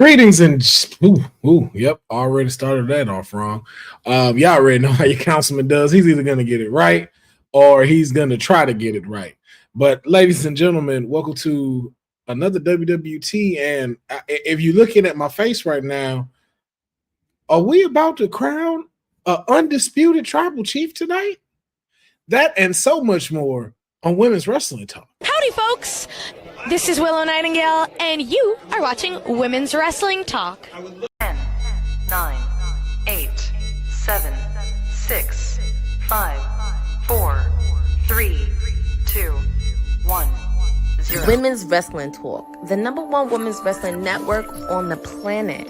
Greetings and yep, already started that off wrong. Y'all already know how your councilman does. He's either gonna get it right or he's gonna try to get it right. But ladies and gentlemen, welcome to another WWT. And if you're looking at my face right now, are we about to crown an undisputed tribal chief tonight? That and so much more on Women's Wrestling Talk. Howdy, folks. This is Willow Nightingale, and you are watching Women's Wrestling Talk. 10, 9, 8, 7, 6, 5, 4, 3, 2, 1, 0. Women's Wrestling Talk, the #1 women's wrestling network on the planet.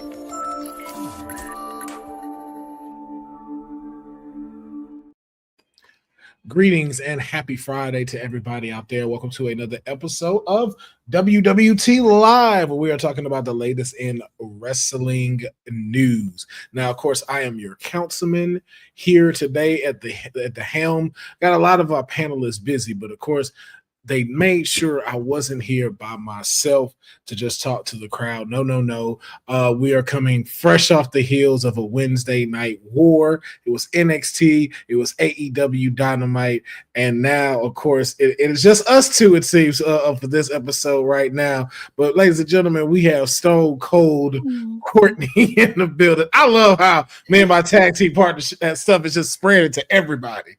Greetings and happy Friday to everybody out there. Welcome to another episode of WWT Live, where we are talking about the latest in wrestling news. Now, of course, I am your councilman here today at the helm. Got a lot of our panelists busy, but of course, they made sure I wasn't here by myself to just talk to the crowd. No. We are coming fresh off the heels of a Wednesday night war. It was NXT, it was AEW Dynamite, and now, of course, it is just us two, it seems, for this episode right now. But ladies and gentlemen, we have Stone Cold Courtney in the building. I love how me and my tag team partnership, that stuff is just spreading to everybody.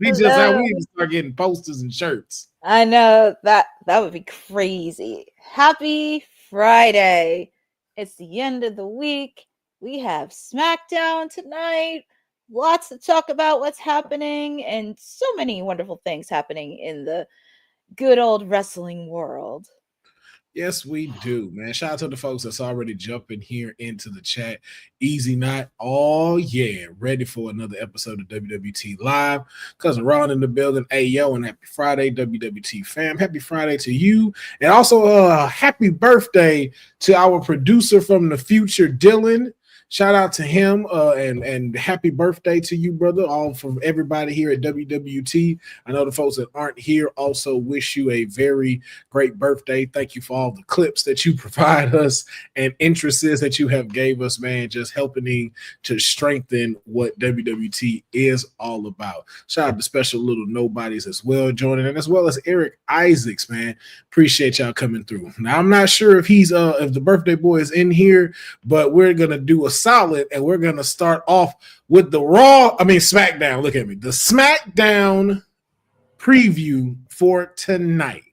We need to start getting posters and shirts. I know that would be crazy. Happy Friday. It's the end of the week. We have SmackDown tonight. Lots to talk about what's happening and so many wonderful things happening in the good old wrestling world. Yes, we do, man. Shout out to the folks that's already jumping here into the chat. Easy Night. Oh, yeah. Ready for another episode of WWT Live. Cousin Ron in the building. Hey, yo, and happy Friday, WWT fam. Happy Friday to you. And also, happy birthday to our producer from the future, Dylan. Shout out to him and happy birthday to you, brother. All from everybody here at WWT. I know the folks that aren't here also wish you a very great birthday. Thank you for all the clips that you provide us and interests that you have gave us, man, just helping to strengthen what WWT is all about. Shout out to special little nobodies as well joining, and as well as Eric Isaacs, man. Appreciate y'all coming through. Now, I'm not sure if he's if the birthday boy is in here, but we're going to do a solid, and we're going to start off with the SmackDown. Look at me. The SmackDown preview for tonight.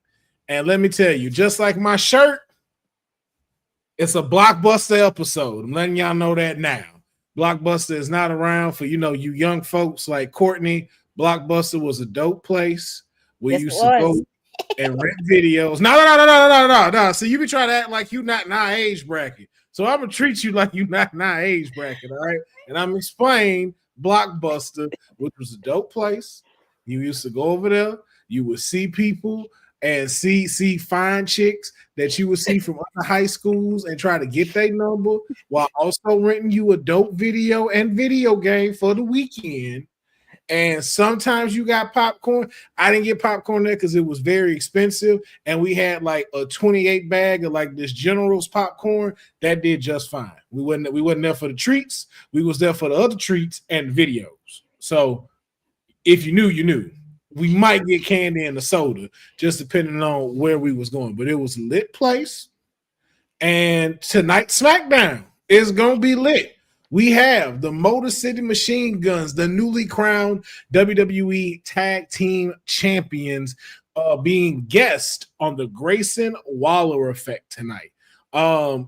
And let me tell you, just like my shirt, it's a blockbuster episode. I'm letting y'all know that now. Blockbuster is not around for, you young folks like Courtney. Blockbuster was a dope place. We used to go and rent videos. No. So you be trying to act like you not in our age bracket. So I'm going to treat you like you're not in our age bracket, all right? And I'm explaining Blockbuster, which was a dope place. You used to go over there. You would see people and see fine chicks that you would see from other high schools and try to get their number while also renting you a dope video and video game for the weekend. And sometimes you got popcorn. I didn't get popcorn there because it was very expensive. And we had like a 28 bag of like this General's popcorn that did just fine. We wasn't there for the treats. We was there for the other treats and videos. So if you knew, you knew. We might get candy and a soda, just depending on where we was going. But it was a lit place. And tonight's SmackDown is gonna be lit. We have the Motor City Machine Guns, the newly crowned WWE Tag Team Champions, being guest on the Grayson Waller Effect tonight.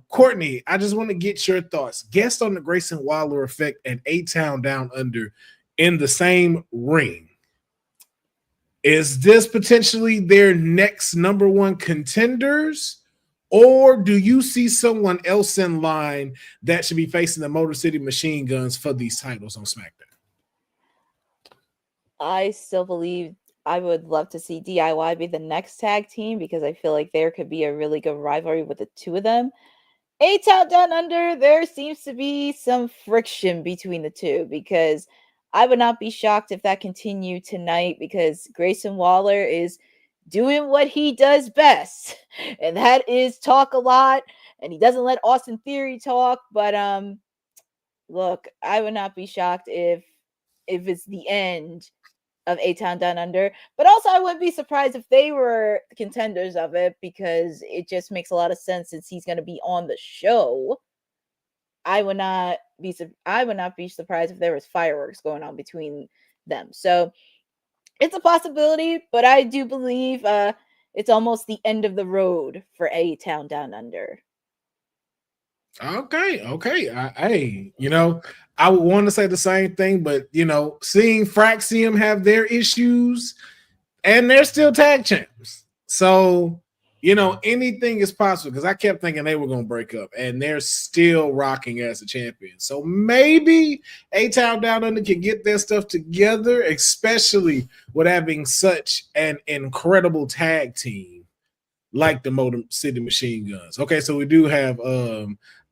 Courtney, I just want to get your thoughts. Guest on the Grayson Waller Effect and A-Town Down Under in the same ring. Is this potentially their next #1 contenders? Or do you see someone else in line that should be facing the Motor City Machine Guns for these titles on SmackDown? I still believe I would love to see DIY be the next tag team because I feel like there could be a really good rivalry with the two of them. A-Town Down Under, there seems to be some friction between the two because I would not be shocked if that continued tonight because Grayson Waller is doing what he does best, and that is talk a lot and he doesn't let Austin Theory talk. But look, I would not be shocked if it's the end of A-Town Down Under, but also I wouldn't be surprised if they were contenders of it, because it just makes a lot of sense since he's going to be on the show. I would not be surprised if there was fireworks going on between them. So it's a possibility, but I do believe it's almost the end of the road for A-Town Down Under. Okay. Hey, I would want to say the same thing, but seeing Fraxium have their issues, and they're still tag champs, so anything is possible. Because I kept thinking they were going to break up, and they're still rocking as a champion. So maybe A-Town Down Under can get their stuff together, especially with having such an incredible tag team like the Motor City Machine Guns. Okay, so we do have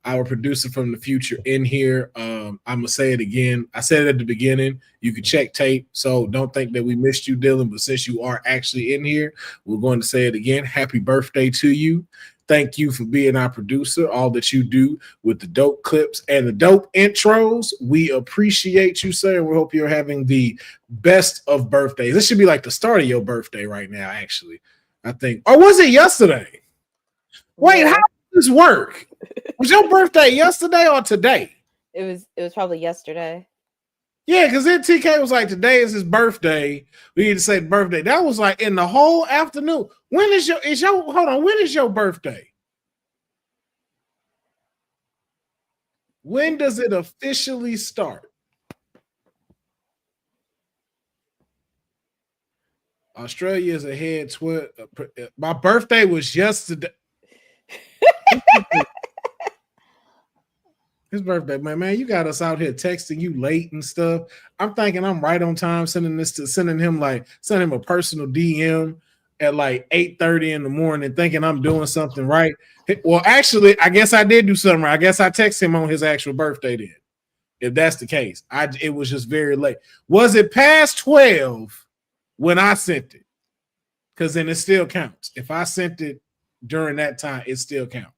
our producer from the future in here. I'm gonna say it again. I said it at the beginning. You can check tape, so don't think that we missed you, Dylan. But since you are actually in here, we're going to say it again. Happy birthday to you. Thank you for being our producer, all that you do with the dope clips and the dope intros. We appreciate you, sir, and we hope you're having the best of birthdays. This should be like the start of your birthday right now, actually, I think. Or was it yesterday? Wait, how does this work? Was your birthday yesterday or today? It was probably yesterday. Yeah, because then TK was like, today is his birthday. We need to say birthday. That was like in the whole afternoon. When is your birthday? When does it officially start? Australia is ahead. My birthday was yesterday. His birthday, man, you got us out here texting you late and stuff. I'm thinking I'm right on time sending him a personal DM at like 8:30 in the morning, thinking I'm doing something right. Well, actually, I guess I did do something right. I guess I texted him on his actual birthday then. If that's the case, it was just very late. Was it past 12 when I sent it? Because then it still counts. If I sent it during that time, it still counts.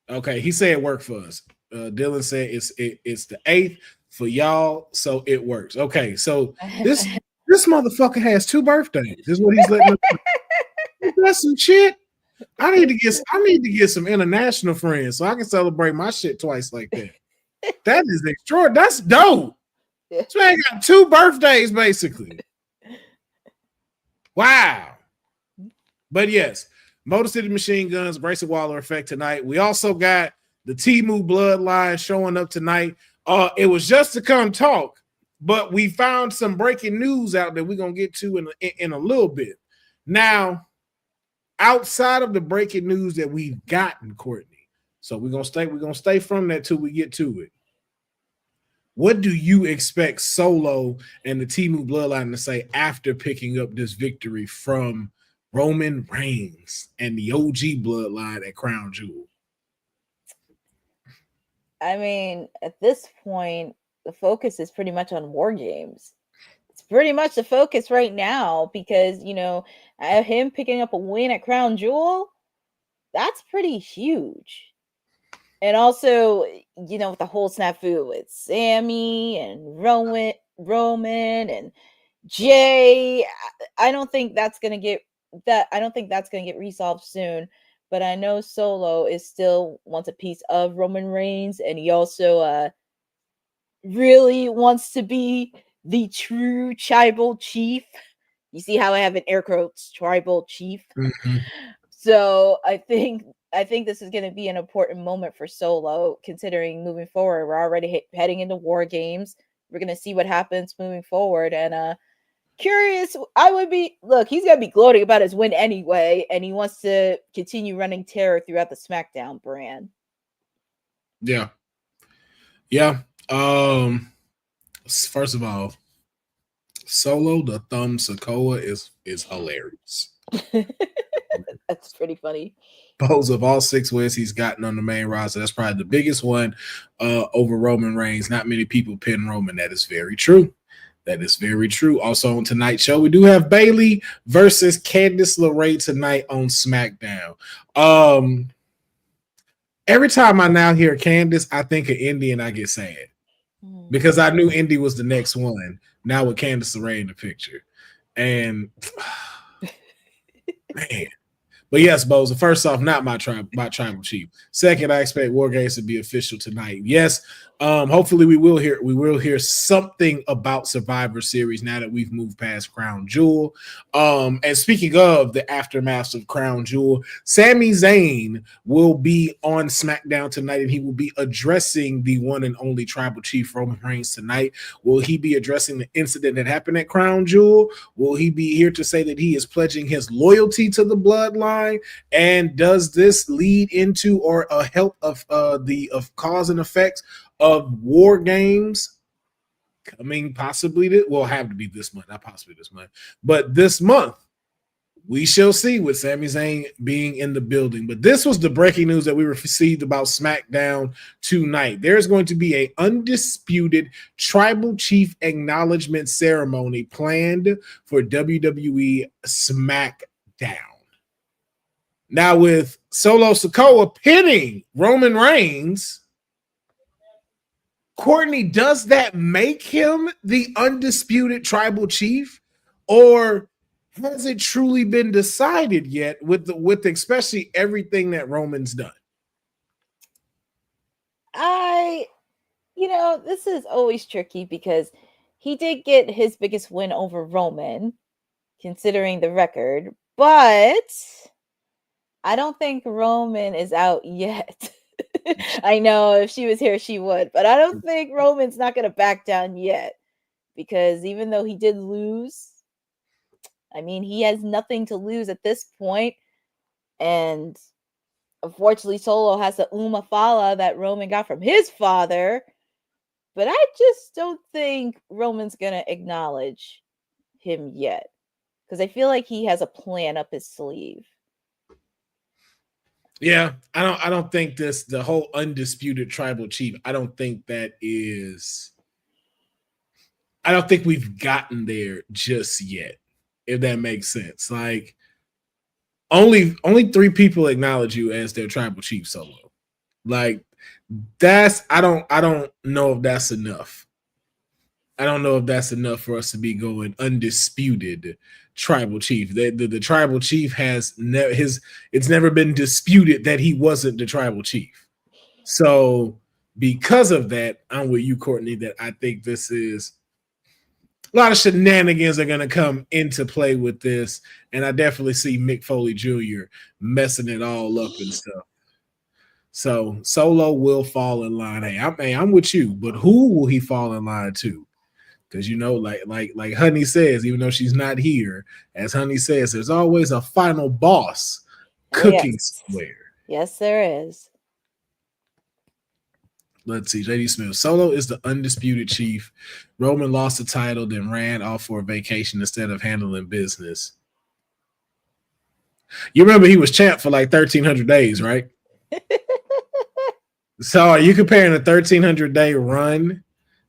Okay, he said it worked for us. Dylan said it's the 8th for y'all, so it works. Okay, so this motherfucker has 2 birthdays. This is what he's letting us know. That's some shit. I need to get some international friends so I can celebrate my shit twice like that. That is extraordinary. That's dope. This man got 2 birthdays basically. Wow. But yes. Motor City Machine Guns, Grayson Waller effect tonight. We also got the Temu Bloodline showing up tonight. It was just to come talk, but we found some breaking news out that we're gonna get to in a little bit. Now, outside of the breaking news that we've gotten, Courtney, so we're gonna stay from that till we get to it. What do you expect Solo and the Temu Bloodline to say after picking up this victory from Roman Reigns and the OG Bloodline at Crown Jewel? I mean, at this point, the focus is pretty much on War Games. It's pretty much the focus right now because, him picking up a win at Crown Jewel, that's pretty huge. And also, with the whole snafu with Sammy and Roman and Jay, I don't think that's going to get resolved soon, but I know Solo still wants a piece of Roman Reigns, and he also really wants to be the true tribal chief. You see how I have an air quotes tribal chief? Mm-hmm. So I think this is going to be an important moment for Solo, considering moving forward. We're already heading into War Games. We're going to see what happens moving forward, and curious, he's gonna be gloating about his win anyway, and he wants to continue running terror throughout the SmackDown brand. Yeah. First of all, Solo the Thumb Sokoa is hilarious. That's pretty funny. Pose of all 6 wins he's gotten on the main roster, that's probably the biggest one over Roman Reigns. Not many people pin Roman. That is very true. That is very true. Also on tonight's show, we do have Bayley versus Candice LeRae tonight on SmackDown. Every time I now hear Candice, I think of Indy and I get sad because I knew Indy was the next one. Now with Candice LeRae in the picture, and man. But yes, Boza, first off, not my tribal chief. Second, I expect War Games to be official tonight. Yes, hopefully we will hear something about Survivor Series now that we've moved past Crown Jewel. And speaking of the aftermath of Crown Jewel, Sami Zayn will be on SmackDown tonight, and he will be addressing the one and only tribal chief Roman Reigns tonight. Will he be addressing the incident that happened at Crown Jewel? Will he be here to say that he is pledging his loyalty to the bloodline? And does this lead into or a help of the cause and effects of War Games coming possibly have to be this month, not possibly this month, but this month we shall see with Sami Zayn being in the building. But this was the breaking news that we received about SmackDown tonight. There's going to be an undisputed tribal chief acknowledgement ceremony planned for WWE SmackDown. Now, with Solo Sikoa pinning Roman Reigns, Courtney, does that make him the undisputed tribal chief, or has it truly been decided yet with especially everything that Roman's done? This is always tricky because he did get his biggest win over Roman, considering the record, but I don't think Roman is out yet. I know if she was here, she would, but I don't think Roman's not going to back down yet, because even though he did lose, I mean, he has nothing to lose at this point. And unfortunately, Solo has the Umafala that Roman got from his father, but I just don't think Roman's going to acknowledge him yet, because I feel like he has a plan up his sleeve. Yeah, I don't think the whole undisputed tribal chief, I don't think we've gotten there just yet, if that makes sense. Like only 3 people acknowledge you as their tribal chief, Solo. Like I don't know if that's enough. I don't know if that's enough for us to be going undisputed tribal chief. The tribal chief it's never been disputed that he wasn't the tribal chief. So because of that, I'm with you, Courtney, that I think this is a lot of shenanigans are going to come into play with this, and I definitely see Mick Foley Jr. messing it all up and stuff. So Solo will fall in line. Hey, I'm with you, but who will he fall in line to? Because like Honey says, even though she's not here, as Honey says, there's always a final boss cooking somewhere. Yes, there is. Let's see, JD Smith. Solo is the undisputed chief. Roman lost the title, then ran off for a vacation instead of handling business. You remember he was champ for like 1,300 days, right? So are you comparing a 1,300-day run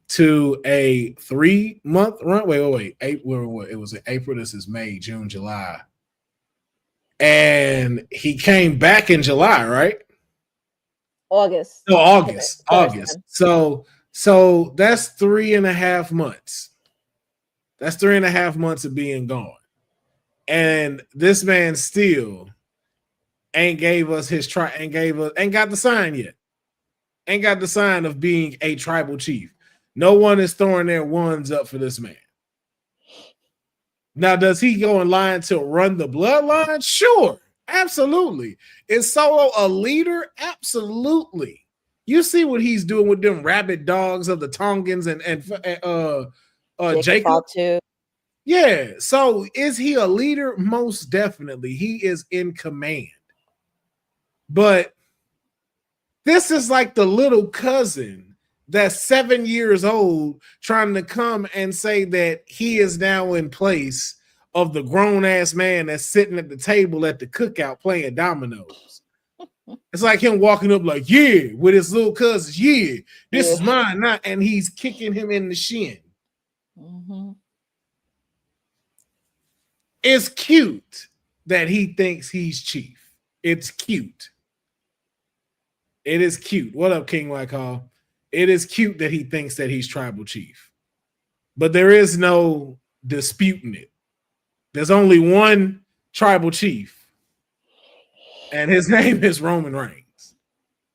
to a 3-month run? Wait. April, it was in April. This is May, June, July. And he came back in July, right? August. No, August. So that's 3.5 months. That's 3.5 months of being gone. And this man still ain't gave us his ain't got the sign yet. Ain't got the sign of being a tribal chief. No one is throwing their ones up for this man. Now, does he go in line to run the bloodline? Sure, absolutely. Is Solo a leader? Absolutely. You see what he's doing with them rabid dogs of the Tongans and Jacob too. Yeah. So is he a leader? Most definitely. He is in command. But this is like the little cousin that's 7 years old trying to come and say that he is now in place of the grown-ass man that's sitting at the table at the cookout playing dominoes. It's like him walking up like, yeah, with his little cousins, yeah, this is mine, not, and he's kicking him in the shin. Mm-hmm. It's cute that he thinks he's chief. It's cute. It is cute. What up, King Whitehall? It is cute that he thinks that he's tribal chief. But there is no disputing it. There's only one tribal chief, and his name is Roman Reigns.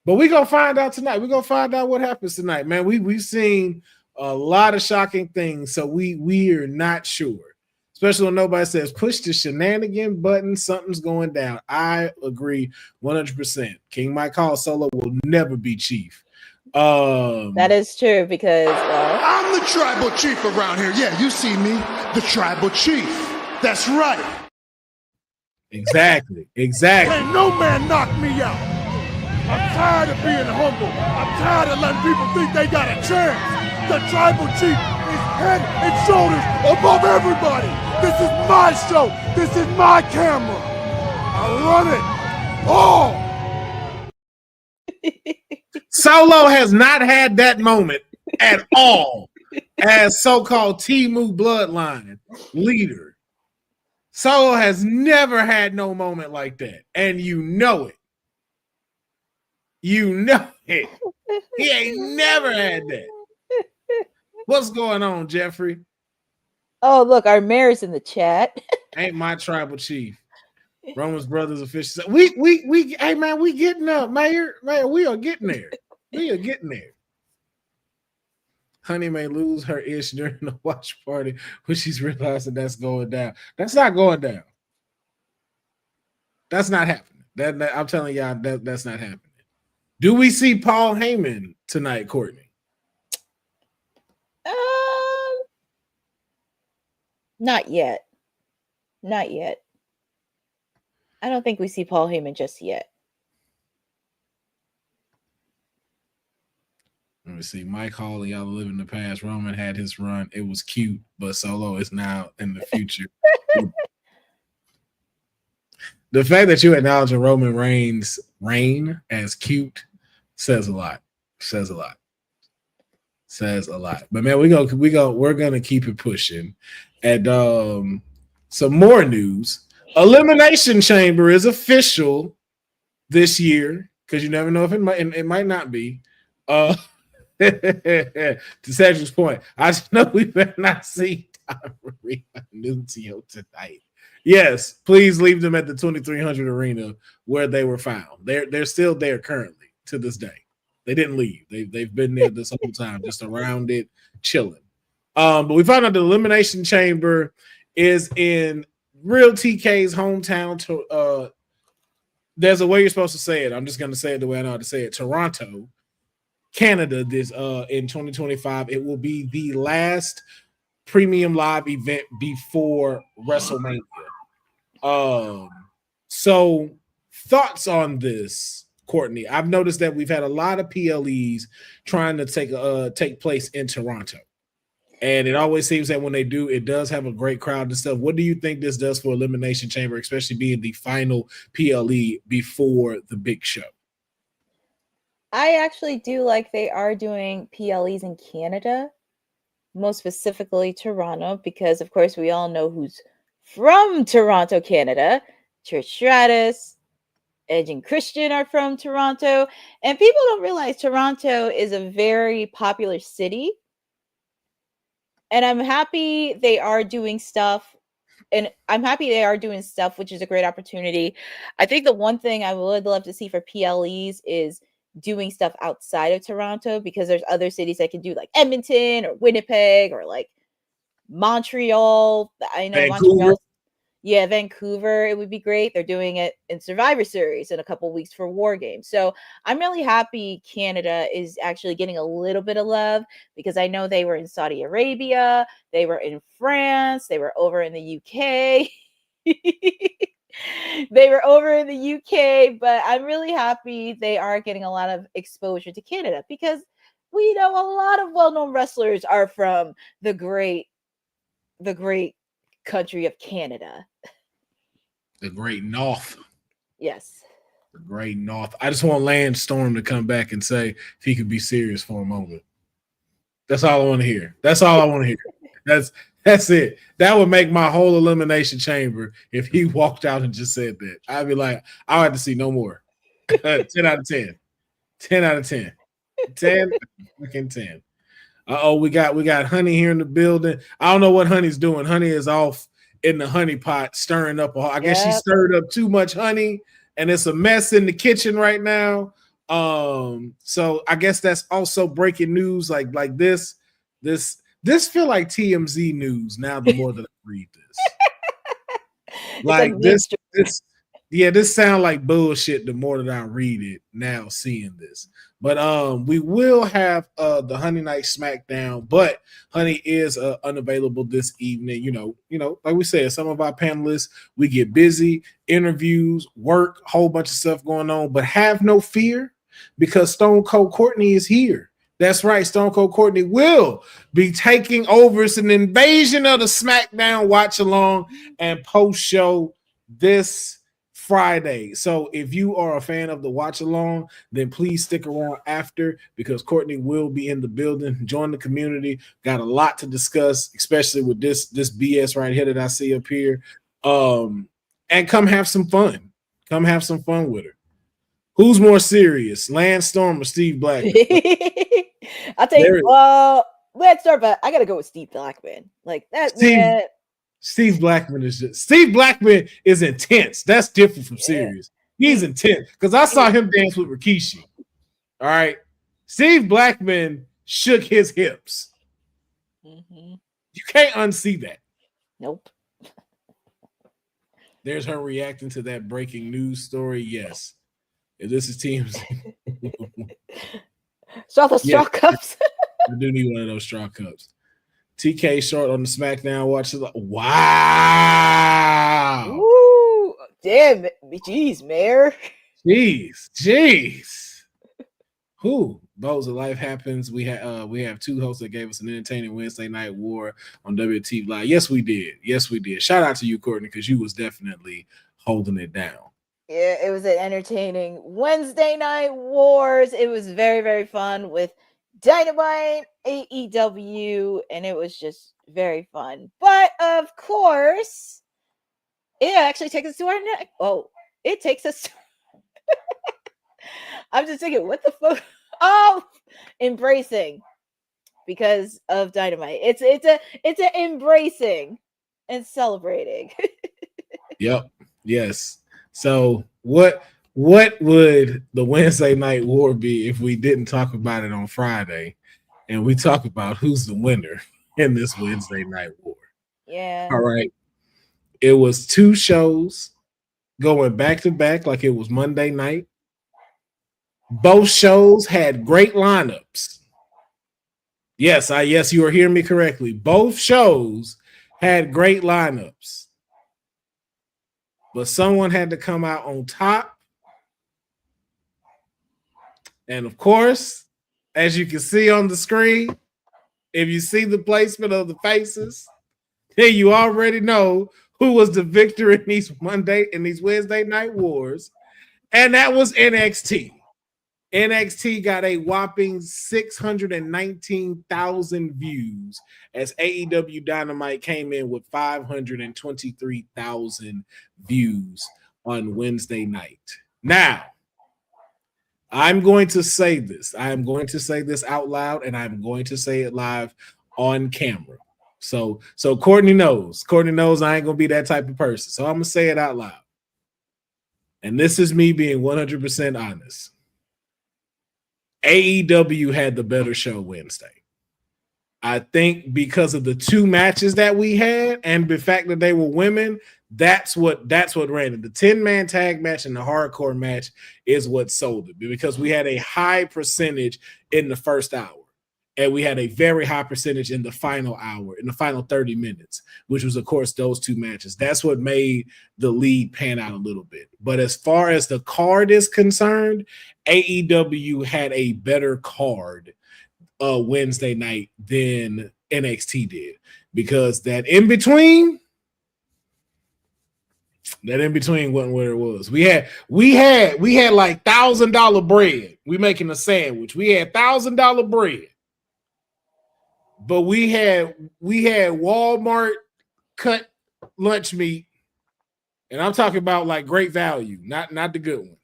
But we're going to find out tonight. We're going to find out what happens tonight, man. We've seen a lot of shocking things, so we are not sure. Especially when nobody says, push the shenanigan button, something's going down. I agree 100%. King Mike Hall Solo will never be chief. That is true because I'm the tribal chief around here. Yeah, you see me, the tribal chief. That's right. Exactly. Can't no man knock me out. I'm tired of being humble. I'm tired of letting people think they got a chance. The tribal chief is head and shoulders above everybody. This is my show. This is my camera. I run it all. Solo has not had that moment at all as so-called Temu bloodline leader. Solo has never had no moment like that, and you know it. You know it. He ain't never had that. What's going on, Jeffrey? Oh, look, our mayor's in the chat. Ain't my tribal chief. Roman's brothers official. We hey man, we getting up, Mayor. Man, we are getting there. We are getting there. Honey may lose her ish during the watch party when she's realizing that's going down. That's not going down. That's not happening. That I'm telling y'all that's not happening. Do we see Paul Heyman tonight, Courtney? Not yet. Not yet. I don't think we see Paul Heyman just yet. Let me see. Mike Hawley, y'all live in the past. Roman had his run. It was cute, but Solo is now in the future. The fact that you acknowledge Roman Reigns' reign as cute says a lot. Says a lot. Says a lot. But man, we're gonna keep it pushing. And some more news. Elimination Chamber is official this year because you never know if it might not be. To Cedric's point, I just know we better not see Tom Maria Nunzio tonight. Yes, please leave them at the 2300 arena where they were found. They're still there currently to this day. They didn't leave. They've been there this whole time, just around it, chilling. But we found out the Elimination Chamber is in real TK's hometown. There's a way you're supposed to say it. I'm just going to say it the way I know how to say it. Toronto, Canada. This in 2025, it will be the last premium live event before WrestleMania. So thoughts on this, Courtney? I've noticed that we've had a lot of PLEs trying to take place in Toronto. And it always seems that when they do, it does have a great crowd and stuff. What do you think this does for Elimination Chamber, especially being the final PLE before the big show? I actually do like they are doing PLEs in Canada, most specifically Toronto, because of course we all know who's from Toronto, Canada. Trish Stratus, Edge and Christian are from Toronto. And people don't realize Toronto is a very popular city. And I'm happy they are doing stuff. And I'm happy they are doing stuff, which is a great opportunity. I think the one thing I would love to see for PLEs is doing stuff outside of Toronto, because there's other cities that can do, like Edmonton or Winnipeg or like Montreal. I know Montreal. Yeah, Vancouver, it would be great. They're doing it in Survivor Series in a couple weeks for War Games. So I'm really happy Canada is actually getting a little bit of love, because I know they were in Saudi Arabia, they were in France, they were over in the UK. They were over in the UK, but I'm really happy they are getting a lot of exposure to Canada, because we know a lot of well-known wrestlers are from the great country of Canada. The Great North. Yes. The Great North. I just want Lance Storm to come back and say if he could be serious for a moment. That's all I want to hear. That's all I want to hear. That's it. That would make my whole elimination chamber if he walked out and just said that. I'd be like, I'll have to see no more. 10 out of 10. 10 out of 10. 10 fucking 10. We got Honey here in the building. I don't know what Honey's doing. Honey is off in the honey pot stirring up. I guess she stirred up too much honey, and it's a mess in the kitchen right now. So I guess that's also breaking news. Like this feel like TMZ news now. The more that I read this, like this sound like bullshit. The more that I read it now, seeing this. But we will have the Honey Night SmackDown, but Honey is unavailable this evening. You know, like we said, some of our panelists, we get busy, interviews, work, whole bunch of stuff going on, but have no fear because Stone Cold Courtney is here. That's right, Stone Cold Courtney will be taking over. It's an invasion of the SmackDown watch along and post show this Friday. So if you are a fan of the watch along, then please stick around after because Courtney will be in the building. Join the community. Got a lot to discuss, especially with this BS right here that I see up here. And come have some fun. Come have some fun with her. Who's more serious, Lance Storm or Steve Blackman? I'll tell you. Let's start, but I gotta go with Steve Blackman. Like that. Steve Blackman is intense. That's different from serious. He's intense because I saw him dance with Rikishi. All right, Steve Blackman shook his hips. Mm-hmm. You can't unsee that. Nope. There's her reacting to that breaking news story. Yes, if this is teams. Saw the straw cups. I do need one of those straw cups. TK Short on the SmackDown watch. Wow. Ooh, damn. Jeez, Mayor. Jeez. Who? Bows of Life happens. We have two hosts that gave us an entertaining Wednesday night war on WWT Live. Yes, we did. Shout out to you, Courtney, because you was definitely holding it down. Yeah, it was an entertaining Wednesday night wars. It was very, very fun with Dynamite, AEW, and it was just very fun. But of course, it actually takes us to our next. Oh, it takes us to... I'm just thinking, what the fuck? Oh, embracing because of Dynamite. It's a embracing and celebrating. Yep. Yes. So what would the Wednesday night war be if we didn't talk about it on Friday and we talk about who's the winner in this Wednesday night war? Yeah. All right. It was two shows going back to back like it was Monday night. Both shows had great lineups. Yes, you are hearing me correctly. Both shows had great lineups. But someone had to come out on top. And of course, as you can see on the screen, if you see the placement of the faces, then you already know who was the victor in these Wednesday night wars. And that was NXT. NXT got a whopping 619,000 views as AEW Dynamite came in with 523,000 views on Wednesday night. Now, I'm going to say this. I am going to say this out loud, and I'm going to say it live on camera. So Courtney knows. Courtney knows I ain't going to be that type of person. So I'm going to say it out loud. And this is me being 100% honest. AEW had the better show Wednesday. I think because of the two matches that we had and the fact that they were women, that's what ran it. The 10-man tag match and the hardcore match is what sold it because we had a high percentage in the first hour and we had a very high percentage in the final hour, in the final 30 minutes, which was, of course, those two matches. That's what made the lead pan out a little bit. But as far as the card is concerned, AEW had a better card Wednesday night than NXT did because that in between wasn't where it was. We had like $1,000 bread. We making a sandwich. We had $1,000 bread. but we had Walmart cut lunch meat, and I'm talking about like great value, not the good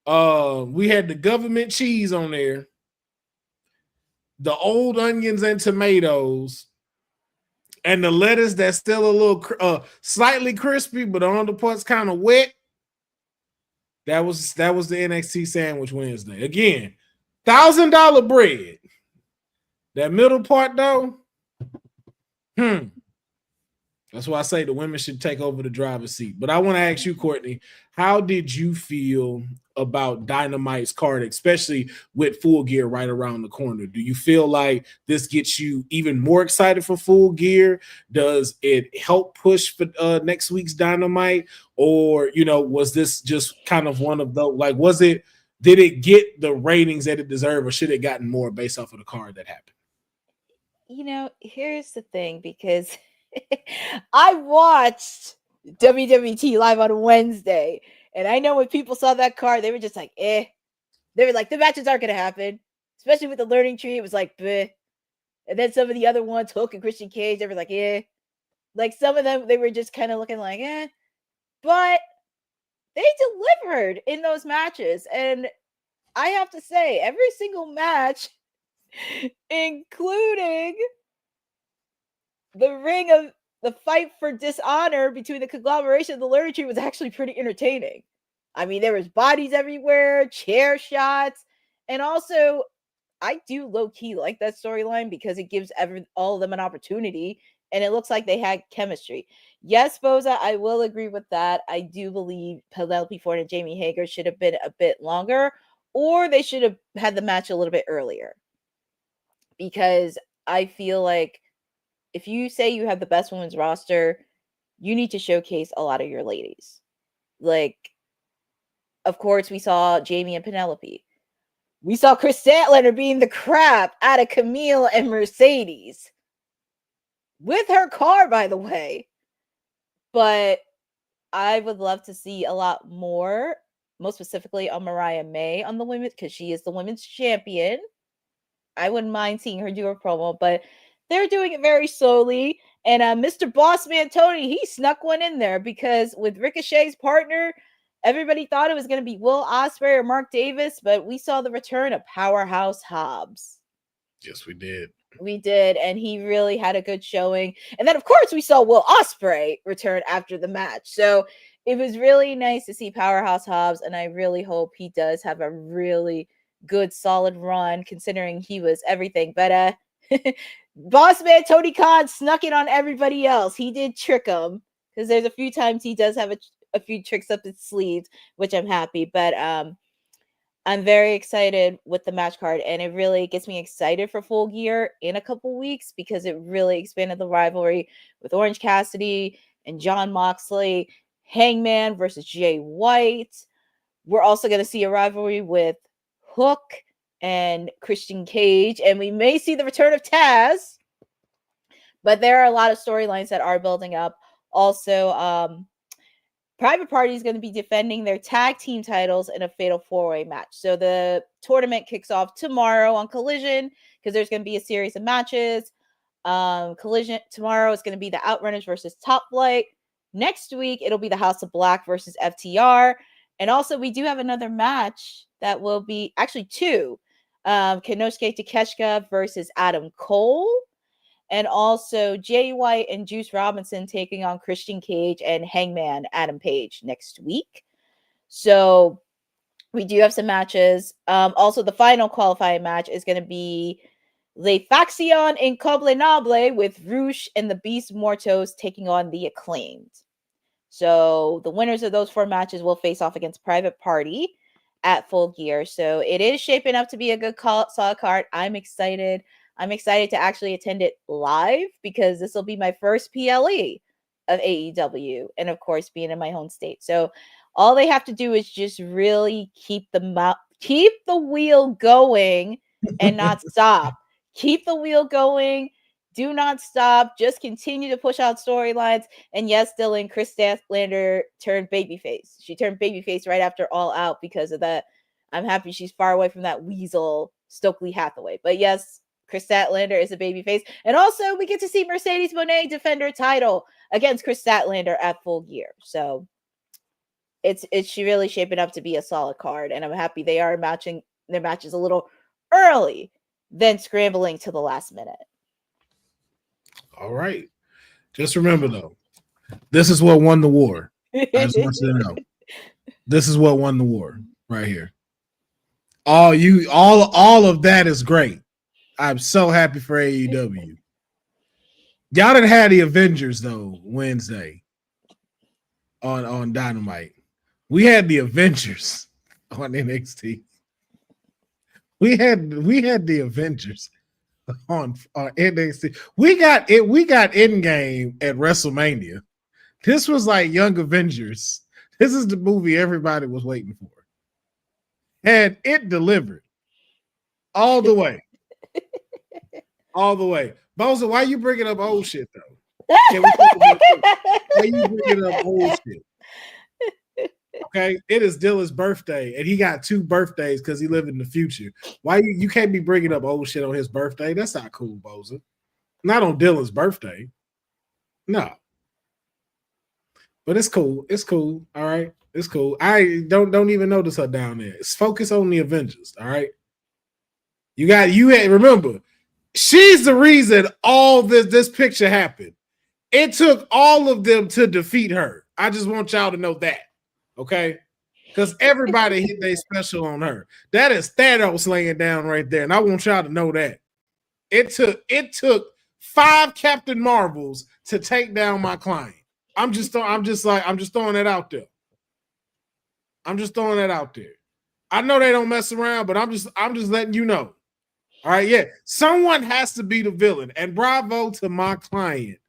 one. We had the government cheese on there, the old onions and tomatoes, and the lettuce that's still a little slightly crispy, but on the parts kind of wet. That was the NXT Sandwich Wednesday. Again, $1,000 bread. That middle part though, that's why I say the women should take over the driver's seat. But I want to ask you, Courtney, how did you feel about Dynamite's card, especially with Full Gear right around the corner? Do you feel like this gets you even more excited for Full Gear? Does it help push for next week's Dynamite? Or, was this just kind of one of those, like, did it get the ratings that it deserved, or should it gotten more based off of the card that happened? Here's the thing, because I watched WWT live on Wednesday, and I know when people saw that card, they were just like, eh. They were like, the matches aren't going to happen, especially with the learning tree. It was like, bleh. And then some of the other ones, Hook and Christian Cage, they were like, eh. Like some of them, they were just kind of looking like, eh. But they delivered in those matches. And I have to say, every single match, including the ring of the fight for dishonor between the conglomeration of the learning tree, was actually pretty entertaining. I mean, there was bodies everywhere, chair shots, and also I do low-key like that storyline because it gives all of them an opportunity, and it looks like they had chemistry. Yes, Boza, I will agree with that. I do believe Penelope Ford and Jamie Hager should have been a bit longer, or they should have had the match a little bit earlier. Because I feel like if you say you have the best women's roster, you need to showcase a lot of your ladies. Like, of course, we saw Jamie and Penelope. We saw Chris Statlander being the crap out of Camille and Mercedes. With her car, by the way. But I would love to see a lot more, most specifically on Mariah May on the women, because she is the women's champion. I wouldn't mind seeing her do a promo, but they're doing it very slowly. And Mr. Bossman Tony, he snuck one in there because with Ricochet's partner, everybody thought it was going to be Will Ospreay or Mark Davis, but we saw the return of Powerhouse Hobbs. Yes, we did. We did, and he really had a good showing. And then, of course, we saw Will Ospreay return after the match. So it was really nice to see Powerhouse Hobbs, and I really hope he does have a really good, solid run, considering he was everything. But Bossman Tony Khan snuck it on everybody else. He did trick him, because there's a few times he does have a few tricks up his sleeves, which I'm happy. But I'm very excited with the match card, and it really gets me excited for Full Gear in a couple weeks because it really expanded the rivalry with Orange Cassidy and Jon Moxley, Hangman versus Jay White. We're also going to see a rivalry with Hook and Christian Cage, and we may see the return of Taz, but there are a lot of storylines that are building up. Also, Private Party is going to be defending their tag team titles in a fatal four-way match. So the tournament kicks off tomorrow on Collision because there's going to be a series of matches. Collision tomorrow is going to be the Outrunners versus Top Flight. Next week, it'll be the House of Black versus FTR. And also, we do have another match that will be actually two. Konosuke Takeshita versus Adam Cole. And also Jay White and Juice Robinson taking on Christian Cage and Hangman Adam Page next week. So we do have some matches. Also, the final qualifying match is going to be Le Faction Incomprenable with Rush and the Beast Mortos taking on the Acclaimed. So the winners of those four matches will face off against Private Party at Full Gear. So it is shaping up to be a good solid card. I'm excited. I'm excited to actually attend it live because this will be my first PLE of AEW. And of course, being in my home state. So all they have to do is just really keep the wheel going and not stop. Keep the wheel going. Do not stop. Just continue to push out storylines. And yes, Dylan, Chris Statlander turned babyface. She turned babyface right after All Out because of that. I'm happy she's far away from that weasel Stokely Hathaway. But yes, Chris Statlander is a babyface. And also, we get to see Mercedes Moné defend her title against Chris Statlander at Full Gear. So it's really shaping up to be a solid card. And I'm happy they are matching their matches a little early than scrambling to the last minute. All right. Just remember, though, this is what won the war. I just want you to know. This is what won the war right here. All of that is great. I'm so happy for AEW. Y'all done had the Avengers though Wednesday on Dynamite. We had the Avengers on NXT. We had the Avengers on NXT. We got Endgame at WrestleMania. This was like Young Avengers. This is the movie everybody was waiting for. And it delivered all the way. All the way. Boza, why you bringing up old shit, though? Why you bringing up old shit? Okay, it is Dylan's birthday, and he got 2 birthdays because he lived in the future. Why you can't be bringing up old shit on his birthday? That's not cool, Boza. Not on Dylan's birthday. No. But it's cool. It's cool. All right. It's cool. I don't even notice her down there. It's focus on the Avengers. All right. Remember, she's the reason all this picture happened. It took all of them to defeat her. I just want y'all to know that. Okay. Because everybody hit their special on her. That is Thanos laying down right there. And I want y'all to know that. It took 5 Captain Marvels to take down my client. I'm just throwing that out there. I'm just throwing that out there. I know they don't mess around, but I'm just letting you know. All right, yeah. Someone has to be the villain. And bravo to my client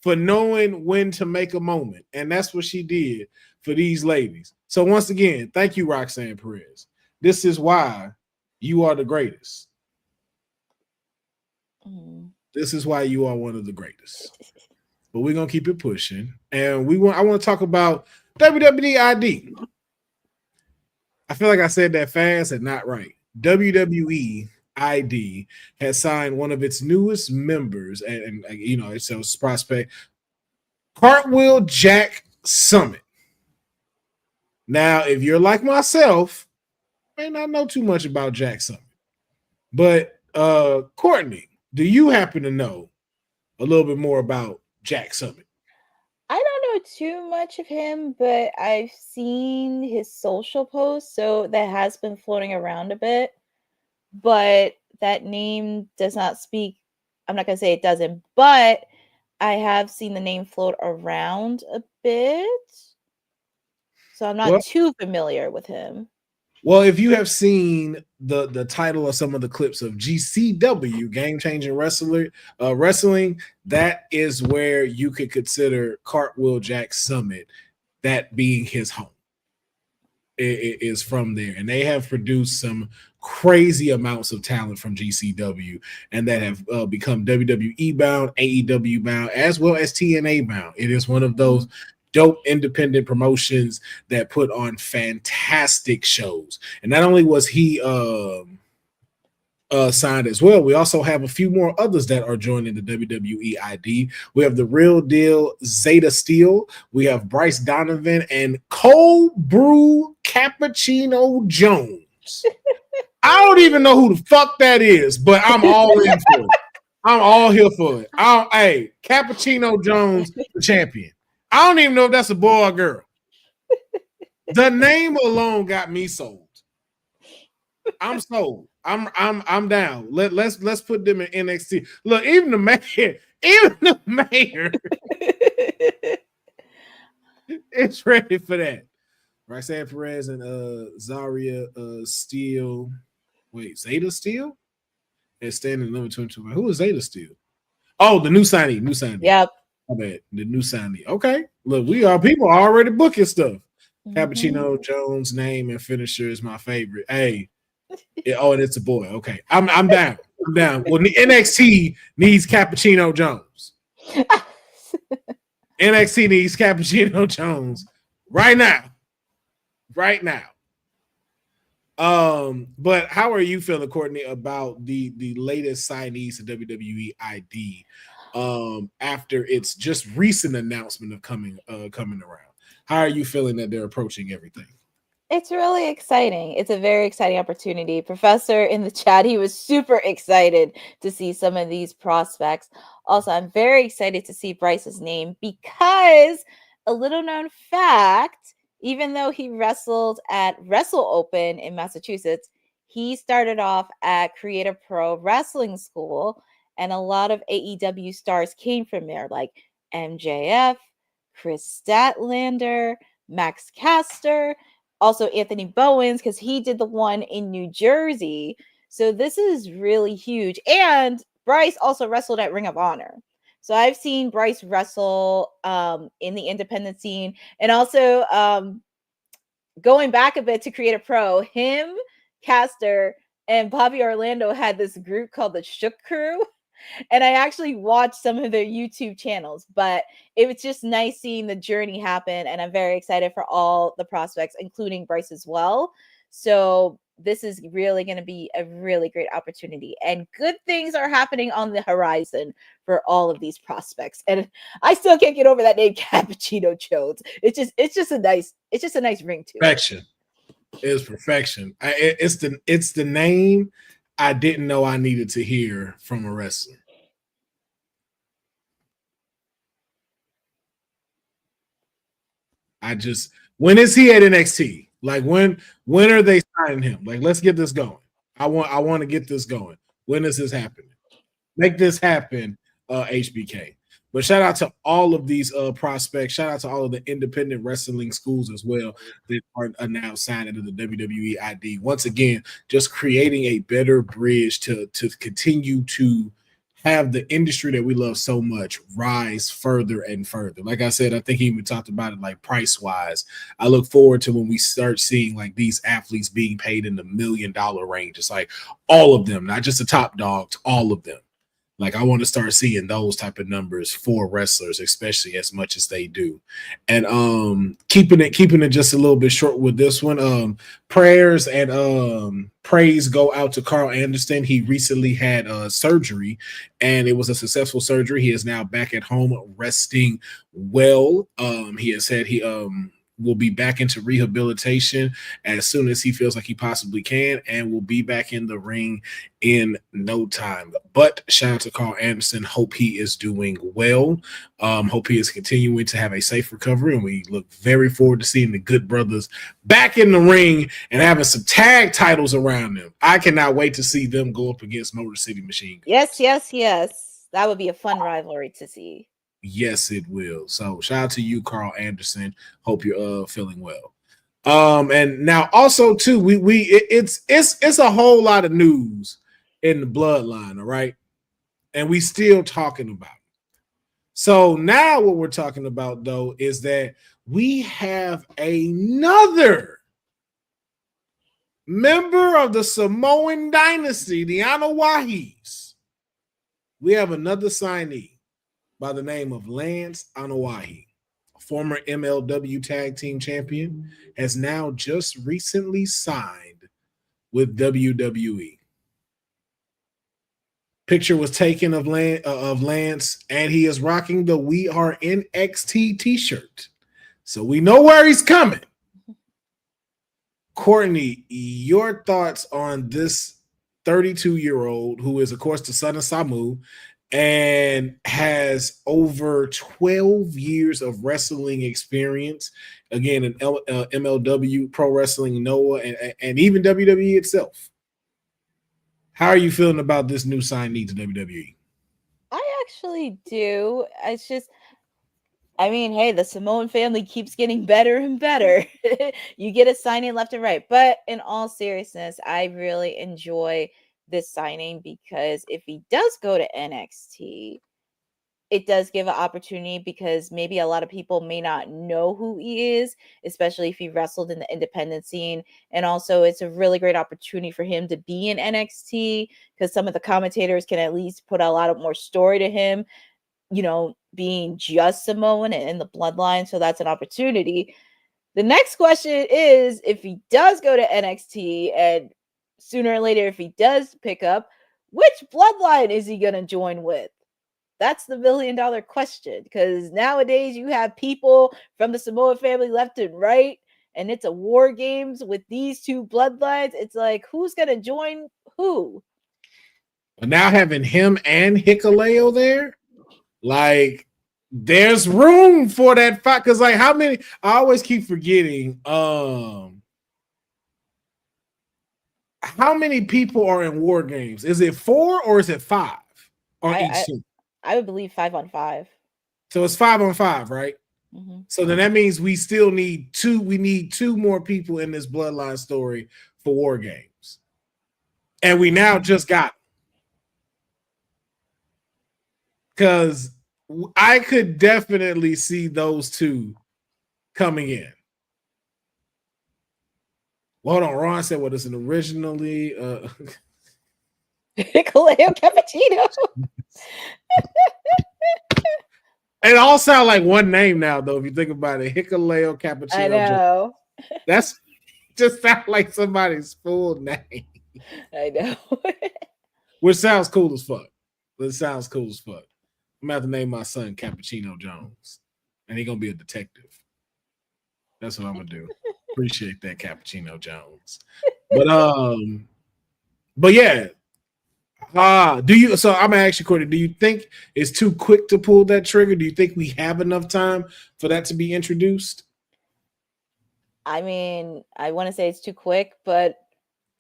for knowing when to make a moment. And that's what she did for these ladies. So once again, thank you, Roxanne Perez. This is why you are the greatest. This is why you are one of the greatest. But we're gonna keep it pushing. And I want to talk about WWE ID. I feel like I said that fast and not right. WWE ID has signed one of its newest members, and it's a prospect, Cartwheel Jack Summit. Now, if you're like myself, may not know too much about Jack Summit, but Courtney, do you happen to know a little bit more about Jack Summit? I don't know too much of him, but I've seen his social posts, so that has been floating around a bit. But that name does not speak. I'm not going to say it doesn't, but I have seen the name float around a bit. So I'm not too familiar with him. Well, if you have seen the title of some of the clips of GCW, Game Changing Wrestling, that is where you could consider Cartwheel Jack Summit, that being his home. It is from there. And they have produced some crazy amounts of talent from GCW, and that have become WWE bound, AEW bound, as well as TNA bound. It is one of those dope independent promotions that put on fantastic shows. And not only was he signed as well, we also have a few more others that are joining the WWE ID. We have the Real Deal Zeta Steel, we have Bryce Donovan, and Cold Brew Cappuccino Jones. I don't even know who the fuck that is, but I'm all in for it. I'm all here for it. Hey, Cappuccino Jones, the champion. I don't even know if that's a boy or girl. The name alone got me sold. I'm sold. I'm down. Let's put them in NXT. Look, even the mayor it's ready for that. Roxanne Perez and Zaria Steele. Wait, Zeta Steele? Is standing number 22. Who is Zeta Steele? Oh, the new signee. Yep. The new signee. Okay. Look, people are already booking stuff. Cappuccino Jones' name and finisher is my favorite. Hey. And it's a boy. Okay. I'm down. I'm down. Well, the NXT needs Cappuccino Jones. NXT needs Cappuccino Jones right now. Right now. But how are you feeling, Courtney, about the latest signees to WWE ID after its just recent announcement of coming around? How are you feeling that they're approaching everything? It's really exciting. It's a very exciting opportunity. Professor in the chat, he was super excited to see some of these prospects. Also, I'm very excited to see Bryce's name because a little known fact, even though he wrestled at Wrestle Open in Massachusetts, he started off at Creative Pro Wrestling School, and a lot of AEW stars came from there, like MJF, Chris Statlander, Max Caster, also Anthony Bowens, because he did the one in New Jersey. So this is really huge. And Bryce also wrestled at Ring of Honor. So I've seen Bryce wrestle in the independent scene. And also going back a bit to Creative Pro, him, Caster, and Bobby Orlando had this group called the Shook Crew. And I actually watched some of their YouTube channels, but it was just nice seeing the journey happen. And I'm very excited for all the prospects, including Bryce as well. So this is really going to be a really great opportunity, and good things are happening on the horizon for all of these prospects. And I still can't get over that name, Cappuccino Jones. It's just a nice ring too. Perfection. It's perfection. It's the name I didn't know I needed to hear from a wrestler. When is he at NXT? Like when are they signing him? Like, let's get this going. I want to get this going. When is this happening? Make this happen, HBK. But shout out to all of these prospects. Shout out to all of the independent wrestling schools as well that are now signed into the WWE ID. Once again, just creating a better bridge to continue to have the industry that we love so much rise further and further. Like I said, I think he even talked about it like price-wise. I look forward to when we start seeing like these athletes being paid in the $1 million range. It's like all of them, not just the top dogs, all of them. Like I want to start seeing those type of numbers for wrestlers, especially as much as they do. And keeping it just a little bit short with this one. Prayers and praise go out to Carl Anderson. He recently had surgery, and it was a successful surgery. He is now back at home resting well. He has said he will be back into rehabilitation as soon as he feels like he possibly can, and will be back in the ring in no time. But shout out to Carl Anderson. Hope he is doing well. Hope he is continuing to have a safe recovery, and we look very forward to seeing the Good Brothers back in the ring and having some tag titles around them. I cannot wait to see them go up against Motor City Machine Guns. Yes. That would be a fun rivalry to see. Yes, it will. So shout out to you, Carl Anderson. Hope you're feeling well. And now also too, it's a whole lot of news in the bloodline, all right? And we still talking about it. So now what we're talking about though is that we have another member of the Samoan dynasty, the Anawahis. We have another signee by the name of Lance Anoa'i, former MLW Tag Team Champion, has now just recently signed with WWE. Picture was taken of Lance, and he is rocking the We Are NXT t-shirt. So we know where he's coming. Courtney, your thoughts on this 32-year-old who is, of course, the son of Samu, and has over 12 years of wrestling experience, again, in MLW, Pro Wrestling, Noah, and even WWE itself. How are you feeling about this new signee to WWE? I actually do. It's just, I mean, hey, the Samoan family keeps getting better and better. You get a signing left and right. But in all seriousness, I really enjoy this signing because if he does go to NXT, it does give an opportunity, because maybe a lot of people may not know who he is, especially if he wrestled in the independent scene. And also it's a really great opportunity for him to be in NXT, because some of the commentators can at least put a lot of more story to him, you know, being just Samoan and in the bloodline. So that's an opportunity. The next question is, if he does go to NXT and sooner or later, if he does pick up, which bloodline is he going to join with? That's the $1 million question, because nowadays you have people from the Samoa family left and right, and it's a war games with these two bloodlines. It's like, who's going to join who? But now having him and Hikuleo there, like, there's room for that fight. Because, like, how many? I always keep forgetting. How many people are in war games? Is it 4 or is it 5 on each team? I would believe 5-on-5. So it's 5-on-5, right? Mm-hmm. So then that means we still need 2. We need 2 more people in this bloodline story for war games, and we now just got. Because I could definitely see those 2 coming in. Well, hold on. Ron said, "What is it originally?" Hikuleo Cappuccino. It all sounds like one name now, though. If you think about it, Hikuleo Cappuccino. I know. That's just sound like somebody's full name. I know. Which sounds cool as fuck. It sounds cool as fuck. I'm gonna have to name my son Cappuccino Jones, and he's gonna be a detective. That's what I'm gonna do. Appreciate that, Cappuccino Jones. But yeah. Do you? So I'm gonna ask you, Courtney. Do you think it's too quick to pull that trigger? Do you think we have enough time for that to be introduced? I mean, I want to say it's too quick, but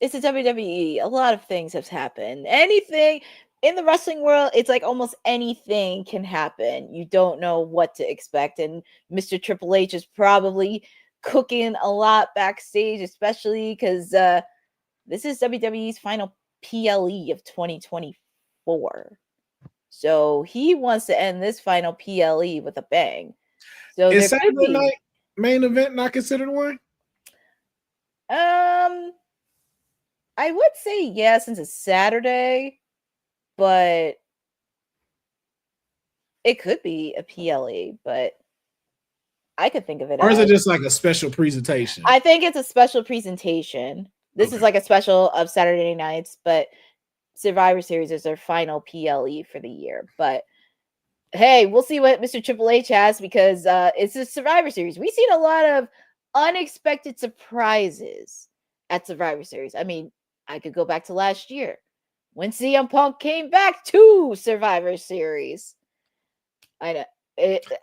it's a WWE. A lot of things have happened. Anything in the wrestling world, it's like almost anything can happen. You don't know what to expect, and Mr. Triple H is probably cooking a lot backstage, especially because this is WWE's final PLE of 2024. So he wants to end this final PLE with a bang. So is Saturday night main event not considered one? I would say yeah, since it's Saturday, but it could be a PLE, but I could think of it. Or is it just like a special presentation? I think it's a special presentation. This is like a special of Saturday nights, but Survivor Series is their final PLE for the year. But hey, we'll see what Mr. Triple H has, because it's a Survivor Series. We've seen a lot of unexpected surprises at Survivor Series. I mean, I could go back to last year when CM Punk came back to Survivor Series. I know.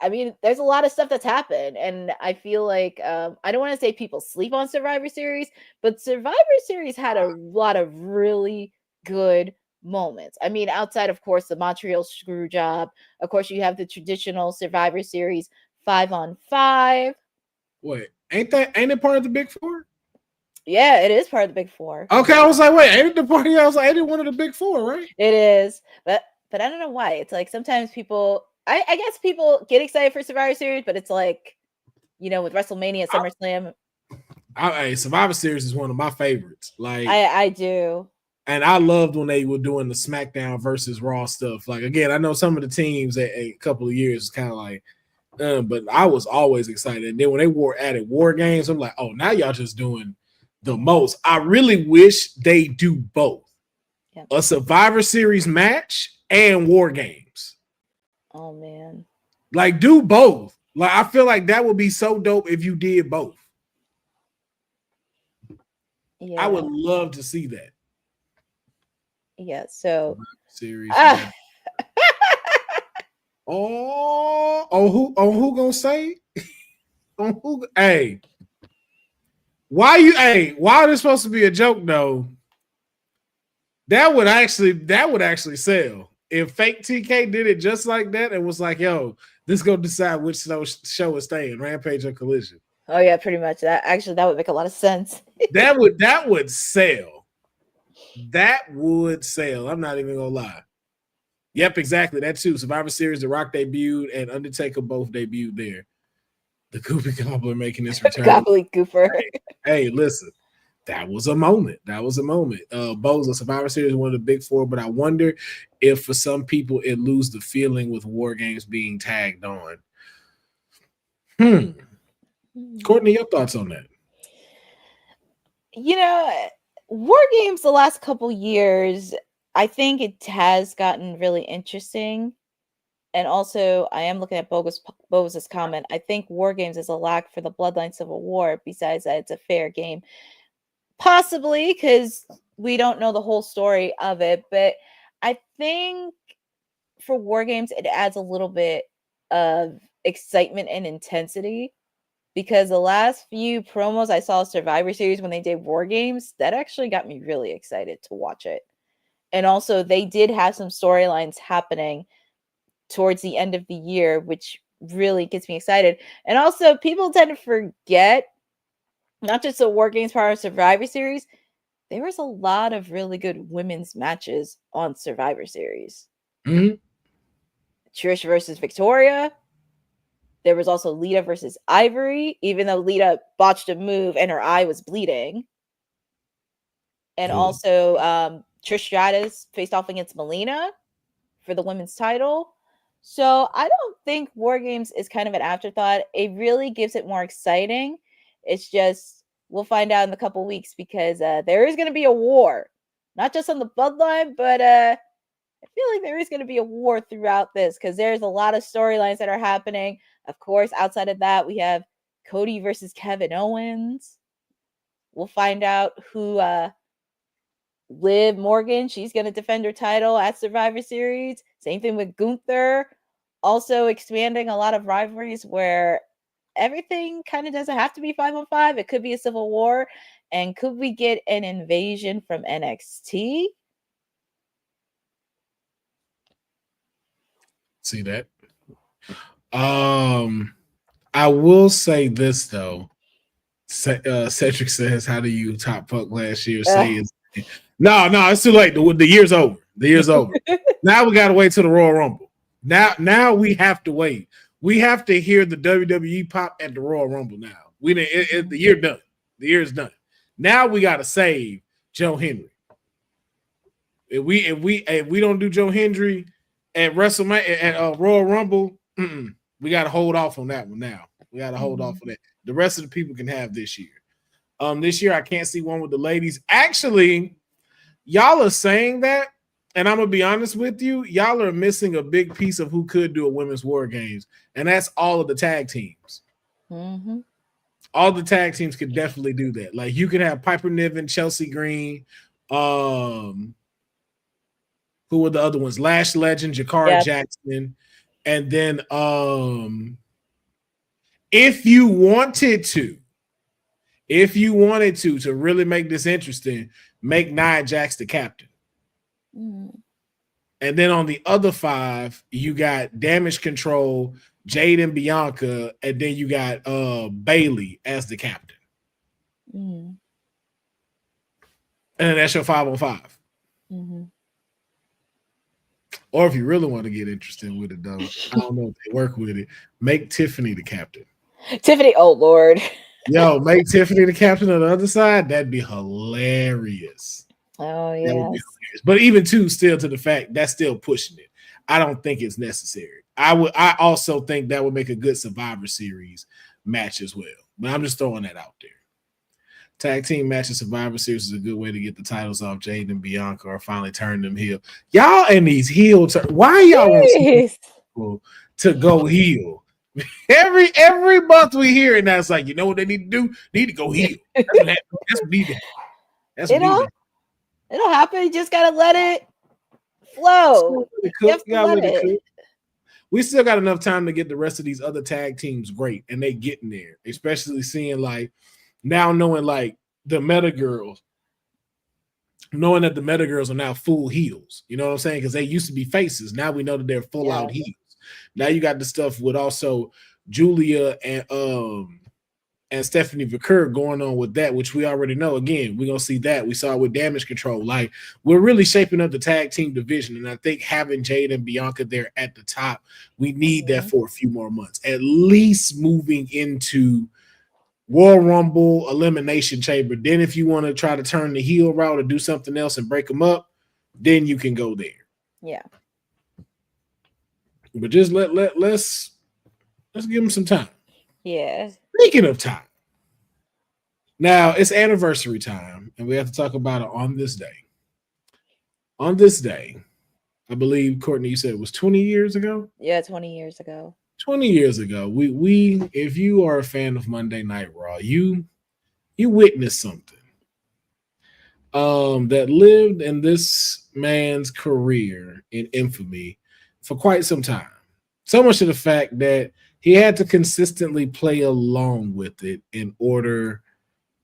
I mean, there's a lot of stuff that's happened, and I feel like I don't want to say people sleep on Survivor Series, but Survivor Series had a lot of really good moments. I mean, outside, of course, the Montreal Screwjob. Of course, you have the traditional Survivor Series 5-on-5. Wait, ain't it part of the Big Four? Yeah, it is part of the Big Four. Okay, I was like, wait, ain't it the party? I was like, ain't it one of the Big Four, right? It is, but I don't know why. It's like sometimes people. I guess people get excited for Survivor Series, but it's like, you know, with WrestleMania, SummerSlam. Survivor Series is one of my favorites. Like I do. And I loved when they were doing the SmackDown versus Raw stuff. Like, again, I know some of the teams at a couple of years is kind of like, but I was always excited. And then when they added War Games, I'm like, oh, now y'all just doing the most. I really wish they do both. Yep. A Survivor Series match and War Games. Oh man. Like, do both. Like, I feel like that would be so dope if you did both. Yeah. I would love to see that. Yeah, so series. who gonna say? On who? Hey. Why is this supposed to be a joke though? That would actually sell. If fake TK did it just like that and was like, yo, this go decide which show is staying, Rampage or Collision. Oh yeah, pretty much. That would make a lot of sense. that would sell. That would sell. I'm not even gonna lie. Yep, exactly. That too. Survivor Series, The Rock debuted and Undertaker both debuted there. The Goopy Gobbler making his return. Gobbly Gooper. Hey, listen. That was a moment. Bo's a Survivor Series, one of the Big Four, but I wonder if for some people it lose the feeling with War Games being tagged on. Courtney, your thoughts on that? You know, War Games the last couple years, I think it has gotten really interesting. And also, I am looking at Bogus' comment. I think War Games is a lack for the Bloodline Civil War, besides that it's a fair game. Possibly, because we don't know the whole story of it. But I think for War Games, it adds a little bit of excitement and intensity. Because the last few promos I saw Survivor Series when they did War Games, that actually got me really excited to watch it. And also, they did have some storylines happening towards the end of the year, which really gets me excited. And also, people tend to forget, not just the War Games part of Survivor Series, there was a lot of really good women's matches on Survivor Series. Mm-hmm. Trish versus Victoria. There was also Lita versus Ivory, even though Lita botched a move and her eye was bleeding. And also, Trish Stratus faced off against Melina for the women's title. So I don't think War Games is kind of an afterthought. It really gives it more exciting. It's just, we'll find out in a couple weeks because there is going to be a war. Not just on the Bloodline, but I feel like there is going to be a war throughout this because there's a lot of storylines that are happening. Of course, outside of that, we have Cody versus Kevin Owens. We'll find out who Liv Morgan, she's going to defend her title at Survivor Series. Same thing with Gunther. Also expanding a lot of rivalries where everything kind of doesn't have to be 5-on-5. It could be a civil war. And could we get an invasion from NXT? See that? I will say this though. Cedric says, "How do you top fuck last year?" Say it's no, it's too late. The year's over. The year's over. Now we gotta wait till the Royal Rumble. Now we have to wait. We have to hear the WWE pop at the Royal Rumble. Now the year done. The year's done. Now we gotta save Joe Hendry. If we don't do Joe Hendry at WrestleMania at Royal Rumble, we got to hold off on that one now. We got to hold off on that. The rest of the people can have this year. This year I can't see one with the ladies. Actually, y'all are saying that, and I'm gonna be honest with you, y'all are missing a big piece of who could do a women's War Games, and that's all of the tag teams. Mm-hmm. All the tag teams could definitely do that. Like you could have Piper Niven, Chelsea Green, who were the other ones? Lash Legend, Jakara Jackson. And then if you wanted to really make this interesting, make Nia Jax the captain. Mm. And then on the other 5, you got Damage Control, Jade and Bianca, and then you got Bailey as the captain. Mm. And that's your 5-on-5. Mm-hmm. Or if you really want to get interested with it, though, I don't know if they work with it. Make Tiffany the captain. Tiffany, oh Lord. Yo, make Tiffany the captain on the other side. That'd be hilarious. Oh, yeah. But even still to the fact that's still pushing it. I don't think it's necessary. I also think that would make a good Survivor Series match as well. But I'm just throwing that out there. Tag team matches Survivor Series is a good way to get the titles off Jade and Bianca or finally turn them heel. Y'all and these heel why y'all want people to go heel? Every month we hear it now. It's like, you know what they need to do? They need to go heel. That's what need to happen. That's what need to It'll happen. You just gotta let it flow. We still got enough time to get the rest of these other tag teams great, and they getting there, especially seeing like now knowing like the Meta Girls, knowing that the Meta Girls are now full heels. You know what I'm saying? Because they used to be faces. Now we know that they're full out heels. Now you got the stuff with also Julia and Stephanie Vicker going on with that, which we already know. Again, we're gonna see that. We saw it with Damage Control. Like we're really shaping up the tag team division, and I think having Jade and Bianca there at the top, we need that for a few more months, at least moving into Royal Rumble, Elimination Chamber. Then if you want to try to turn the heel route or do something else and break them up, then you can go there. Yeah. But just let's give them some time. Yeah. Speaking of time, now it's anniversary time, and we have to talk about it on this day. On this day, I believe, Courtney, you said it was 20 years ago? Yeah, 20 years ago. 20 years ago, we if you are a fan of Monday Night Raw, you witnessed something that lived in this man's career in infamy for quite some time. So much to the fact that he had to consistently play along with it in order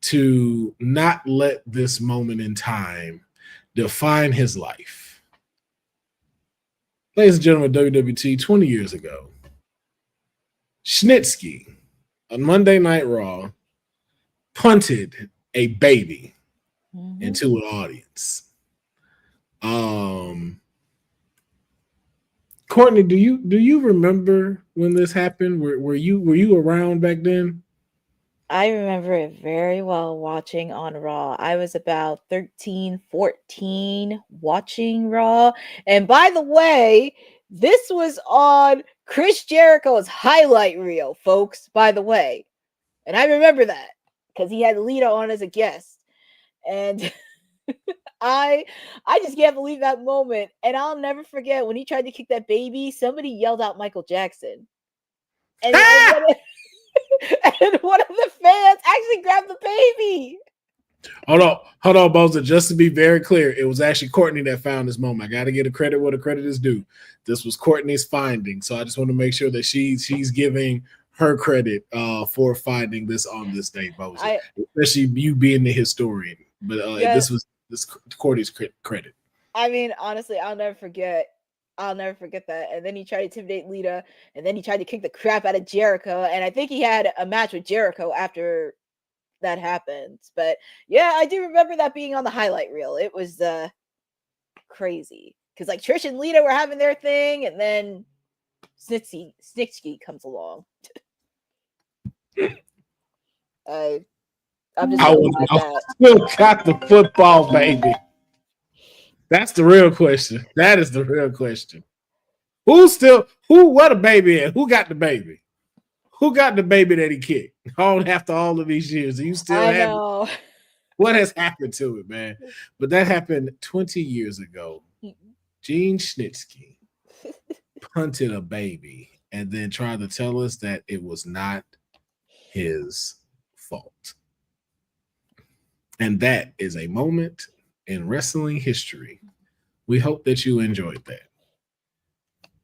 to not let this moment in time define his life. Ladies and gentlemen, WWT, 20 years ago, Snitsky on Monday Night Raw punted a baby into an audience. Courtney, do you remember when this happened? Were you around back then? I remember it very well watching on Raw. I was about 13, 14 watching Raw. And by the way, this was on Chris Jericho's highlight reel, folks, by the way. And I remember that because he had Lita on as a guest. And I just can't believe that moment. And I'll never forget when he tried to kick that baby, somebody yelled out Michael Jackson. And, and one of the fans actually grabbed the baby. Hold on, Boza. Just to be very clear, it was actually Courtney that found this moment. I got to get a credit where the credit is due. This was Courtney's finding, so I just want to make sure that she's giving her credit for finding this on this day, Boza. Especially you being the historian. But this Courtney's credit. I mean, honestly, I'll never forget that. And then he tried to intimidate Lita, and then he tried to kick the crap out of Jericho. And I think he had a match with Jericho after that happened. But yeah, I do remember that being on the highlight reel. It was crazy because like Trish and Lita were having their thing, and then Snitsky comes along. I'm just I still got the football, baby. That's the real question. That is the real question. What a baby at? Who got the baby? Who got the baby that he kicked? After all of these years, you still have it? What has happened to it, man? But that happened 20 years ago. Gene Snitsky punted a baby and then tried to tell us that it was not his fault. And that is a moment in wrestling history. We hope that you enjoyed that.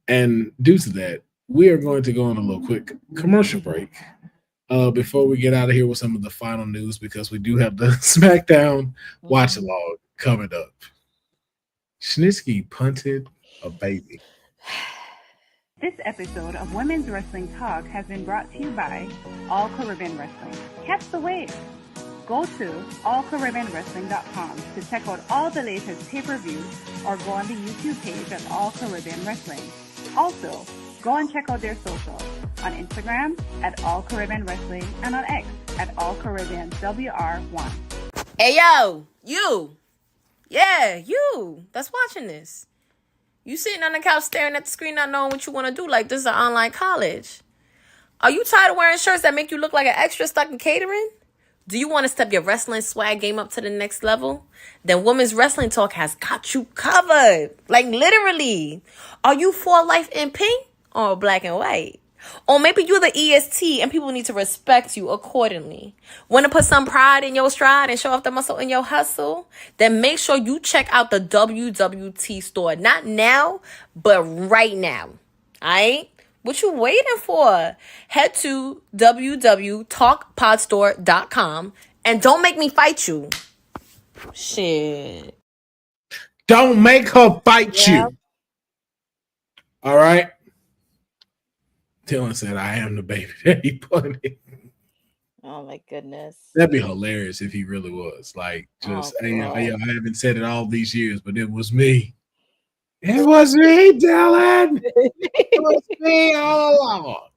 And due to that, we are going to go on a little quick commercial break before we get out of here with some of the final news, because we do have the SmackDown watch-along coming up. Snitsky punted a baby. This episode of Women's Wrestling Talk has been brought to you by All Caribbean Wrestling. Catch the wave. Go to allcaribbeanwrestling.com to check out all the latest pay-per-views, or go on the YouTube page at All Caribbean Wrestling. Also, go and check out their socials on Instagram at All Caribbean Wrestling and on X at All Caribbean WR1. Hey, yo, you. Yeah, you that's watching this. You sitting on the couch staring at the screen not knowing what you want to do like this is an online college. Are you tired of wearing shirts that make you look like an extra stuck in catering? Do you want to step your wrestling swag game up to the next level? Then Women's Wrestling Talk has got you covered. Like literally. Are you for life in pink or black and white? Or maybe you're the EST and people need to respect you accordingly. Want to put some pride in your stride and show off the muscle in your hustle? Then make sure you check out the WWT store. Not now, but right now. Alright? What you waiting for? Head to www talkpodstore.com and don't make me fight you. Shit. Don't make her fight you. All right. Dylan said, I am the baby that he punted. Oh my goodness. That'd be hilarious if he really was. Like, just, I haven't said it all these years, but it was me. It was me, Dylan. It was me all along.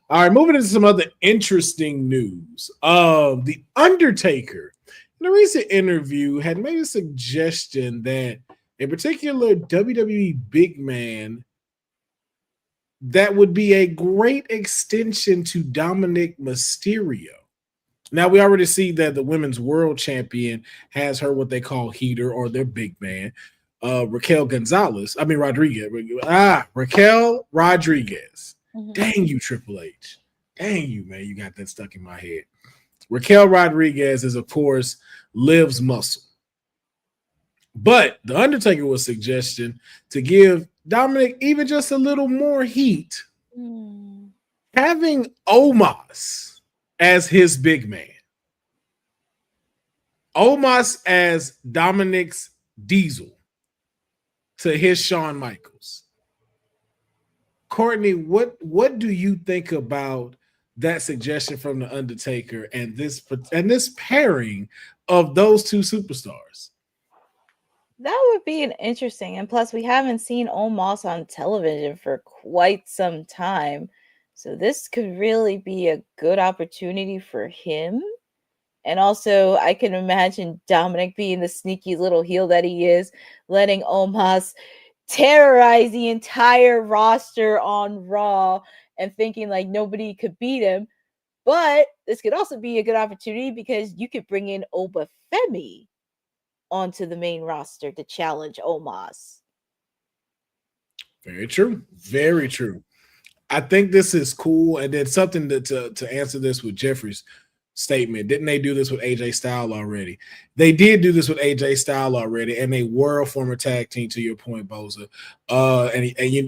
All right, moving into some other interesting news. The Undertaker, in a recent interview, had made a suggestion that a particular WWE big man that would be a great extension to Dominic Mysterio. Now, we already see that the women's world champion has her what they call heater or their big man, Raquel Rodriguez. Raquel Rodriguez. Mm-hmm. Dang you, Triple H. Dang you, man. You got that stuck in my head. Raquel Rodriguez is, of course, Liv's muscle. But The Undertaker was suggestion to give Dominic even just a little more heat. Having Omos as his big man. Omos as Dominic's Diesel to his Shawn Michaels. Courtney, what do you think about that suggestion from The Undertaker and this pairing of those two superstars? That would be an interesting, and plus we haven't seen Omos on television for quite some time. So this could really be a good opportunity for him. And also, I can imagine Dominic being the sneaky little heel that he is, letting Omos terrorize the entire roster on Raw and thinking like nobody could beat him. But this could also be a good opportunity because you could bring in Obafemi onto the main roster to challenge Omos. Very true. Very true. I think this is cool. And then something to answer this with Jeffrey's statement. Didn't they do this with AJ Styles already? They did do this with AJ Styles already, and they were a former tag team, to your point, Boza.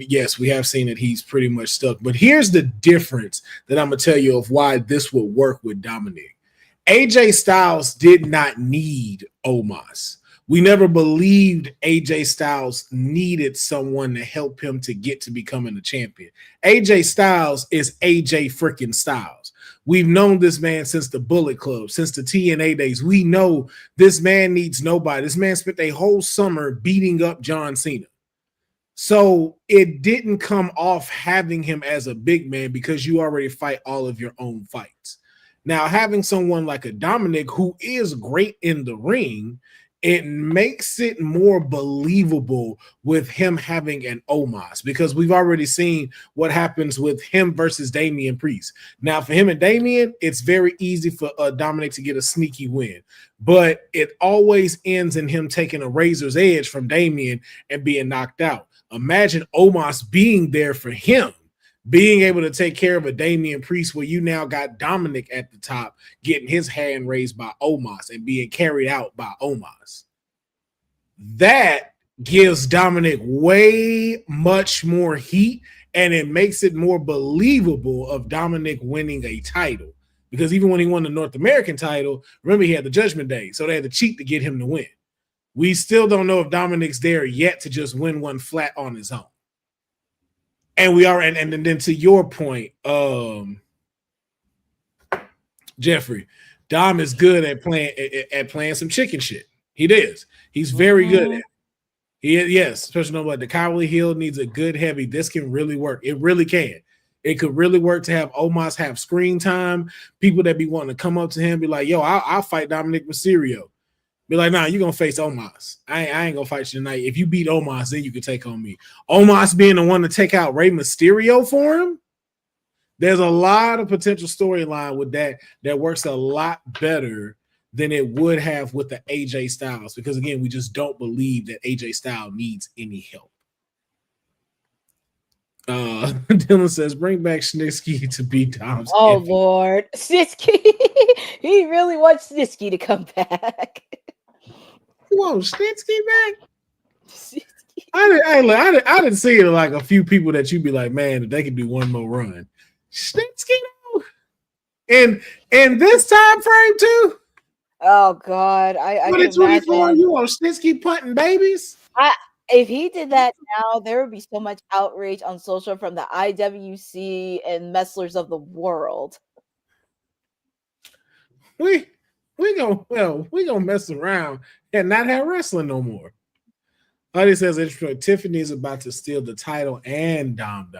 Yes, we have seen that he's pretty much stuck. But here's the difference that I'm going to tell you of why this would work with Dominic. AJ Styles did not need Omos. We never believed AJ Styles needed someone to help him to get to becoming a champion. AJ Styles is AJ freaking Styles. We've known this man since the Bullet Club, since the TNA days. We know this man needs nobody. This man spent a whole summer beating up John Cena. So it didn't come off having him as a big man because you already fight all of your own fights. Now, having someone like a Dominic who is great in the ring, it makes it more believable with him having an Omos because we've already seen what happens with him versus Damian Priest. Now, for him and Damian, it's very easy for Dominic to get a sneaky win, but it always ends in him taking a razor's edge from Damian and being knocked out. Imagine Omos being there for him, being able to take care of a Damian Priest where you now got Dominic at the top, getting his hand raised by Omos and being carried out by Omos. That gives Dominic way much more heat, and it makes it more believable of Dominic winning a title. Because even when he won the North American title, remember he had the Judgment Day, so they had to cheat to get him to win. We still don't know if Dominic's there yet to just win one flat on his own. And we are, and then to your point, Jeffrey, Dom is good at playing some chicken shit. He is. He's very good at it. Yes, especially like the Cowley Hill needs a good heavy. This can really work. It really can. It could really work to have Omos have screen time. People that be wanting to come up to him, be like, yo, I'll fight Dominic Mysterio. Be like, nah, you're going to face Omos. I ain't going to fight you tonight. If you beat Omos, then you can take on me. Omos being the one to take out Rey Mysterio for him, there's a lot of potential storyline with that works a lot better than it would have with the AJ Styles. Because, again, we just don't believe that AJ Styles needs any help. Dylan says, bring back Snitsky to beat Dom's. Oh, Lord. Snitsky. He really wants Snitsky to come back. Whoa, Snitsky back? I didn't see it like a few people that you'd be like, man, if they could do one more run. Snitsky, no. And this time frame too. Oh God, I can imagine. You want Snitsky punting babies? If he did that now, there would be so much outrage on social from the IWC and wrestlers of the world. We gonna mess around and not have wrestling no more. Buddy says Tiffany is about to steal the title and Dom.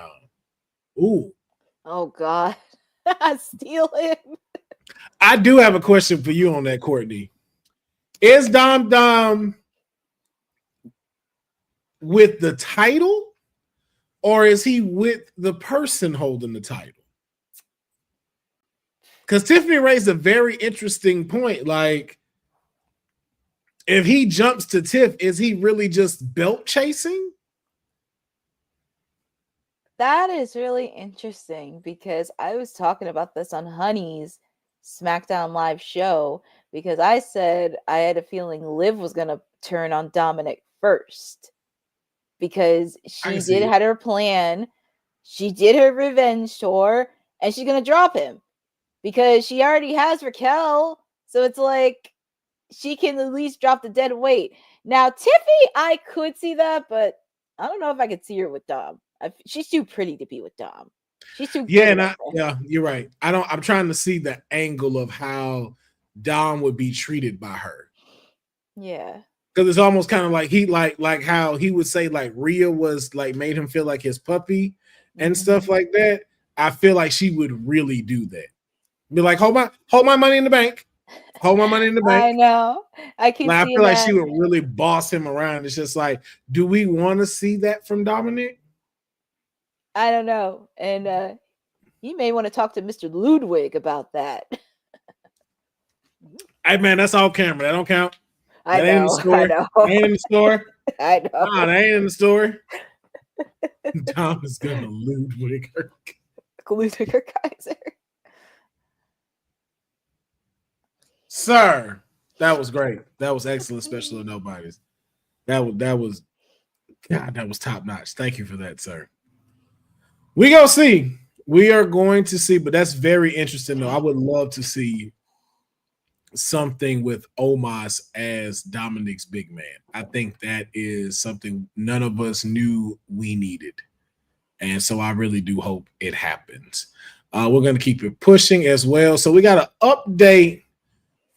Ooh. Oh God. Steal him. I do have a question for you on that, Courtney. Is Dom with the title, or is he with the person holding the title? Because Tiffany raised a very interesting point. Like, if he jumps to Tiff, is he really just belt chasing? That is really interesting because I was talking about this on Honey's SmackDown Live show because I said I had a feeling Liv was going to turn on Dominic first because she did had her plan. She did her revenge tour and she's going to drop him because she already has Raquel. So it's like she can at least drop the dead weight. Now, Tiffy, I could see that, but I don't know if I could see her with Dom. She's too pretty to be with Dom. She's too yeah, you're right. I'm trying to see the angle of how Dom would be treated by her. Yeah. Because it's almost kind of like he like how he would say like Rhea was like made him feel like his puppy and stuff like that. I feel like she would really do that. Be like, hold my money in the bank. Hold my money in the bank. I know. I can see I feel like she would really boss him around. It's just like, do we want to see that from Dominic? I don't know. And you may want to talk to Mr. Ludwig about that. Hey, man, that's all camera. That don't count. I know. Ain't in the store. I know. Ain't in the store. I know. Nah, that ain't in the store. Dom is going to Ludwig her. Ludwig her Kaiser. Sir, that was great. That was excellent, Special of Nobody's. That was top notch. Thank you for that, sir. We gonna see. We are going to see, but that's very interesting, though. I would love to see something with Omos as Dominic's big man. I think that is something none of us knew we needed. And so I really do hope it happens. We're going to keep it pushing as well. So we got an update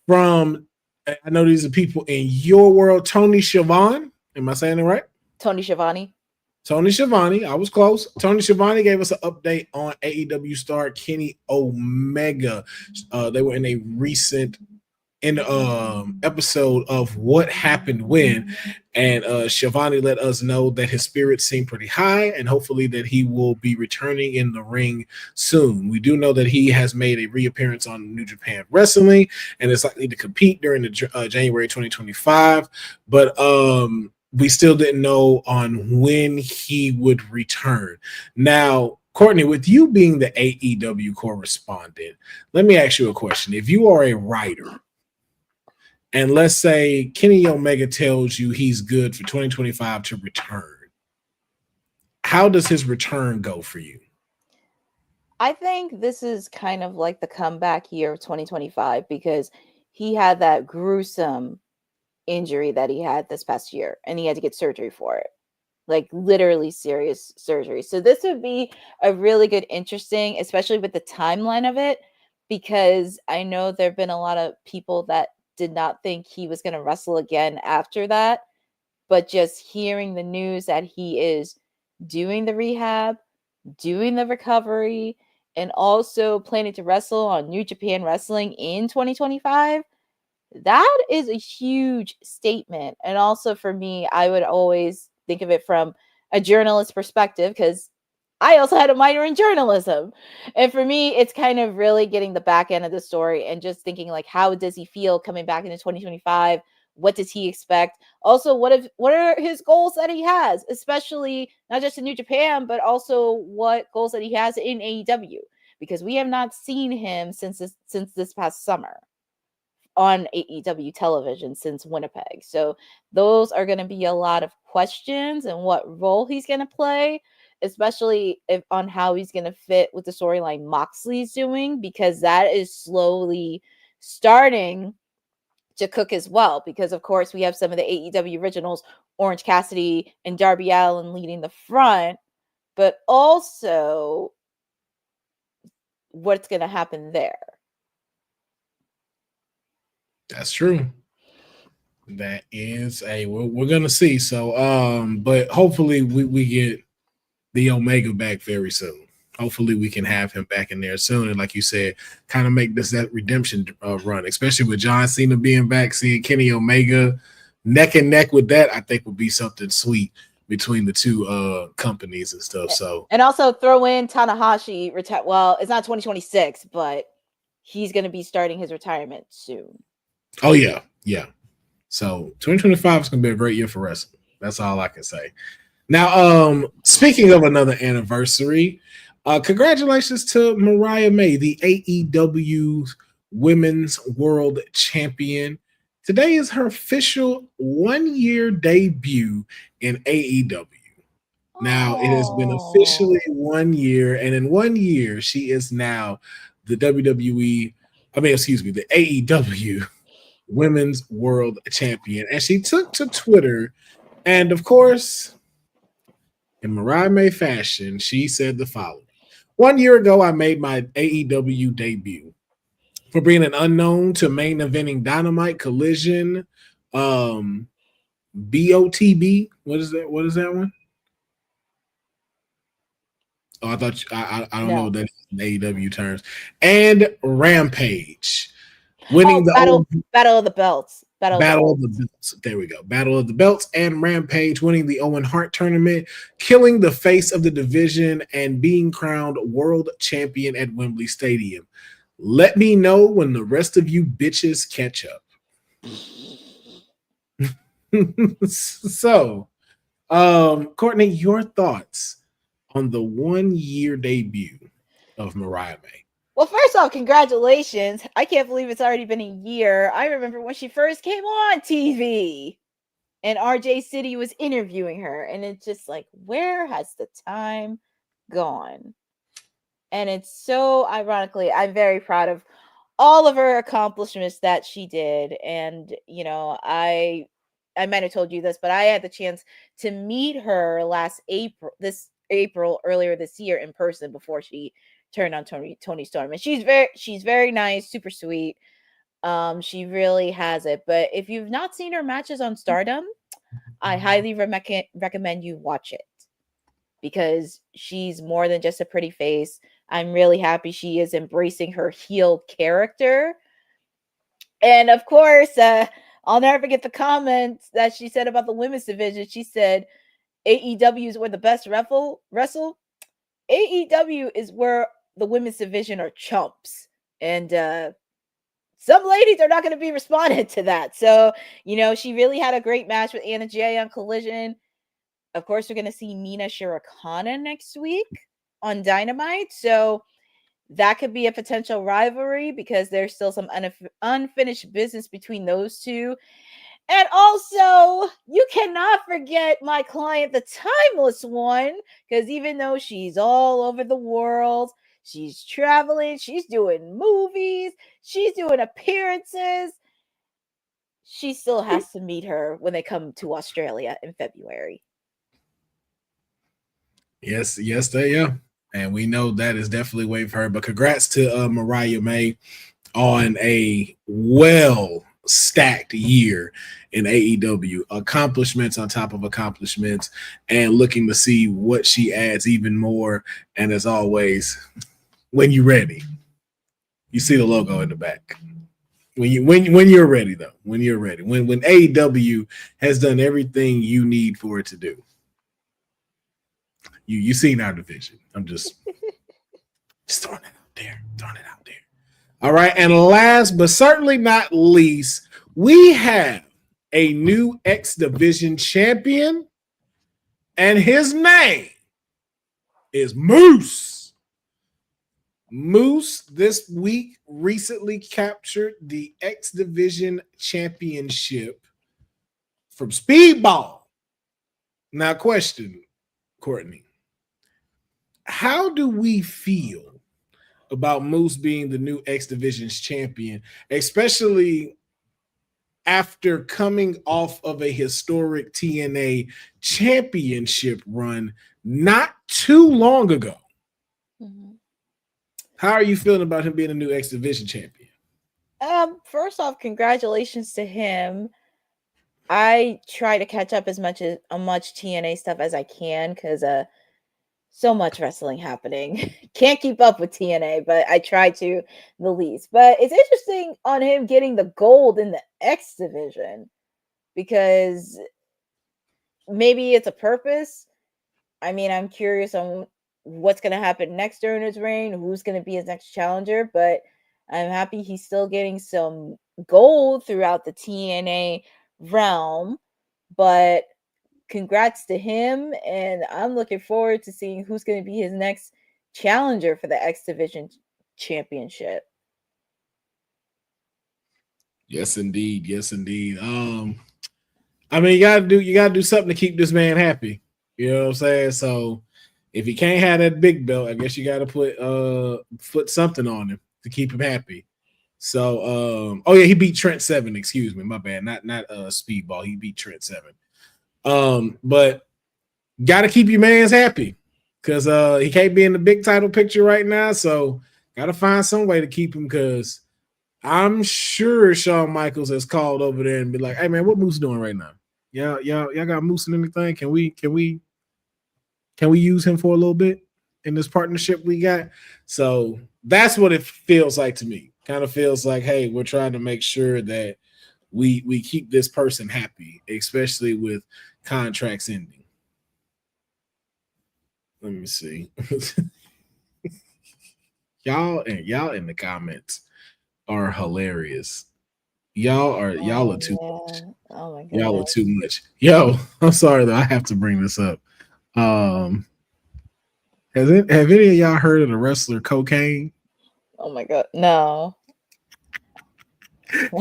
from, I know these are people in your world, Tony Schiavone. Am I saying it right? Tony Schiavone. Tony Schiavone, I was close. Tony Schiavone gave us an update on AEW star Kenny Omega. They were in a recent episode of What Happened When, and Schiavone let us know that his spirits seem pretty high, and hopefully that he will be returning in the ring soon. We do know that he has made a reappearance on New Japan Wrestling and is likely to compete during the January 2025, but we still didn't know on when he would return. Now, Courtney, with you being the AEW correspondent, let me ask you a question. If you are a writer, and let's say Kenny Omega tells you he's good for 2025 to return, how does his return go for you? I think this is kind of like the comeback year of 2025 because he had that gruesome injury that he had this past year and he had to get surgery for it, like literally serious surgery. So this would be a really good, interesting, especially with the timeline of it, because I know there have been a lot of people that did not think he was going to wrestle again after that, but just hearing the news that he is doing the rehab, doing the recovery, and also planning to wrestle on New Japan Wrestling in 2025, that is a huge statement. And also for me, I would always think of it from a journalist perspective because I also had a minor in journalism. And for me, it's kind of really getting the back end of the story and just thinking like, how does he feel coming back into 2025? What does he expect? Also, what are his goals that he has, especially not just in New Japan, but also what goals that he has in AEW? Because we have not seen him since this past summer on AEW television since Winnipeg. So those are going to be a lot of questions and what role he's going to play, especially on how he's going to fit with the storyline Moxley's doing, because that is slowly starting to cook as well. Because of course we have some of the AEW originals, Orange Cassidy and Darby Allin leading the front, but also what's going to happen there. That's true. That is we're gonna see. So but hopefully we get the Omega back very soon. Hopefully we can have him back in there soon. And like you said, kind of make that redemption run, especially with John Cena being back, seeing Kenny Omega neck and neck with that, I think would be something sweet. between the two companies and stuff. So, and also throw in Tanahashi retire. Well, it's not 2026, but he's going to be starting his retirement soon. oh yeah. So 2025 is going to be a great year for wrestling. That's all I can say. Now, speaking of another anniversary, congratulations to Mariah May, the AEW Women's World Champion. Today is her official 1-year debut in AEW. Now, it has been officially 1 year, and in 1 year, she is now the the AEW Women's World Champion. And she took to Twitter, and of course, in Mariah May fashion, she said the following. 1 year ago, I made my AEW debut. For being an unknown to main eventing Dynamite, Collision, BOTB. What is that? What is that one? Oh, I thought I don't know what that is in AEW terms. And Rampage. Winning the Battle of the Belts. Battle of the Belts. There we go. Battle of the Belts and Rampage, winning the Owen Hart tournament, killing the face of the division, and being crowned world champion at Wembley Stadium. Let me know when the rest of you bitches catch up. So, Courtney, your thoughts on the 1 year debut of Mariah May? Well, first off, congratulations. I can't believe it's already been a year. I remember when she first came on TV and RJ City was interviewing her, and it's just like, where has the time gone? And it's so ironically, I'm very proud of all of her accomplishments that she did. And, you know, I might have told you this, but I had the chance to meet her earlier this year in person before she turned on Tony Storm. And she's very nice, super sweet. She really has it. But if you've not seen her matches on Stardom, I highly recommend you watch it, because she's more than just a pretty face. I'm really happy she is embracing her heel character. And of course, I'll never forget the comments that she said about the women's division. She said, AEW is where the best wrestle. AEW is where the women's division are chumps. And some ladies are not going to be responding to that. So, you know, she really had a great match with Anna Jay on Collision. Of course, we're going to see Mina Shirokana next week on Dynamite. So that could be a potential rivalry, because there's still some unfinished business between those two. And also, you cannot forget my client, the Timeless One, because even though she's all over the world, she's traveling, she's doing movies, she's doing appearances, she still has to meet her when they come to Australia in February. Yes, they are. And we know that is definitely waiting for her. But congrats to Mariah May on a well-stacked year in AEW. Accomplishments on top of accomplishments, and looking to see what she adds even more. And as always, when you're ready, you see the logo in the back. When you're ready, though. When you're ready. When AEW has done everything you need for it to do. You seen our division. I'm just throwing it out there. All right. And last but certainly not least, we have a new X Division champion, and his name is Moose. Moose this week recently captured the X Division championship from Speedball. Now, question, Courtney. How do we feel about Moose being the new X Division's champion, especially after coming off of a historic TNA championship run not too long ago? Mm-hmm. How are you feeling about him being a new X Division champion? First off, congratulations to him. I try to catch up as much TNA stuff as I can, because so much wrestling happening. Can't keep up with TNA, but I try to the least. But it's interesting on him getting the gold in the X Division, because maybe it's a purpose. I mean, I'm curious on what's going to happen next during his reign, who's going to be his next challenger, but I'm happy he's still getting some gold throughout the TNA realm. But congrats to him, and I'm looking forward to seeing who's going to be his next challenger for the X Division Championship. Yes, indeed. Yes, indeed. I mean, you gotta do something to keep this man happy. You know what I'm saying? So if he can't have that big belt, I guess you gotta put something on him to keep him happy. So oh yeah, he beat Trent Seven, excuse me, my bad. Not Speedball. He beat Trent Seven. But gotta keep your man's happy because he can't be in the big title picture right now. So gotta find some way to keep him, because I'm sure Shawn Michaels has called over there and be like, "Hey man, what Moose doing right now? Y'all got Moose in anything? Can we use him for a little bit in this partnership we got?" So that's what it feels like to me. Kind of feels like, hey, we're trying to make sure that we keep this person happy, especially with contracts ending. Let me see. y'all in the comments are hilarious. Y'all are too much. Oh my god. Y'all are too much. Yo, I'm sorry though. I have to bring this up. Have any of y'all heard of the wrestler Cocaine? Oh my god. No.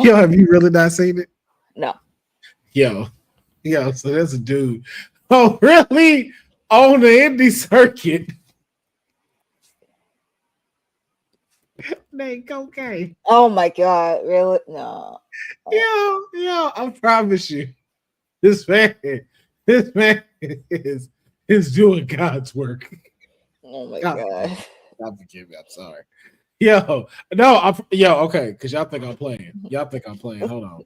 Yo, have you really not seen it? No. Yo, so that's a dude. Oh, really? On the indie circuit. Name Cocaine. Oh my god, really? No. Yo, I promise you, this man is doing God's work. Oh my god. God forgive me. I'm sorry. Okay, because y'all think I'm playing. Hold on.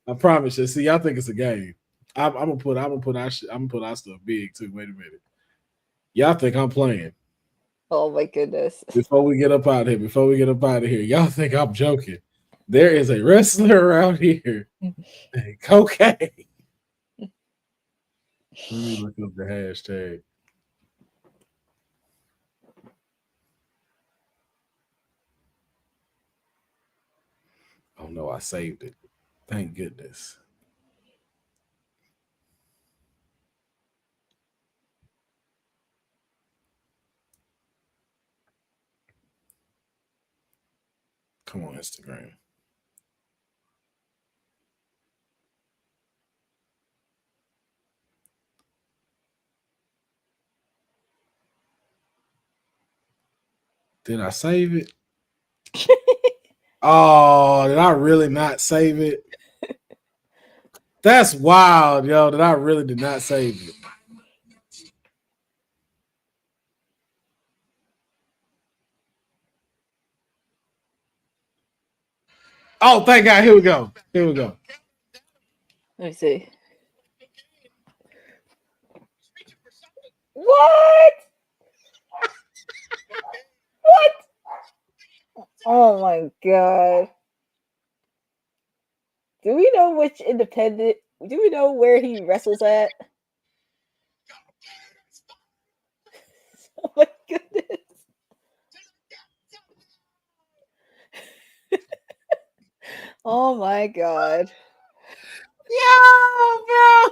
I promise you. See, y'all think it's a game. I'm gonna put our stuff big too. Wait a minute. Y'all think I'm playing. Oh my goodness. Before we get up out of here, y'all think I'm joking. There is a wrestler around here. Cocaine. Let me look up the hashtag. Oh no, I saved it. Thank goodness. Come on, Instagram. Did I save it? Oh, did I really not save it? That's wild, yo, that I really did not save it. Oh, thank God. Here we go. Let me see. What? What? Oh my god. Do we know which independent? Do we know where he wrestles at? Oh my goodness. Oh my god. Yo, bro.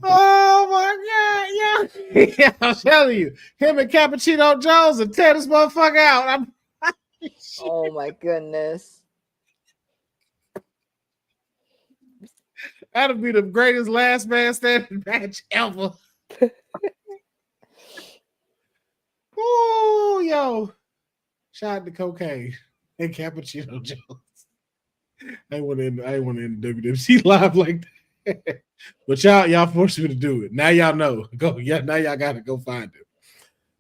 Oh my god, yeah. I'm telling you, him and Cappuccino Jones and tear this motherfucker out. Oh my goodness. That'll be the greatest last man standing match ever. Oh, yo. Shout out to Cocaine and Cappuccino Jones. I want to end WWT live like that. But y'all forced me to do it. Now y'all know. Now y'all gotta go find it.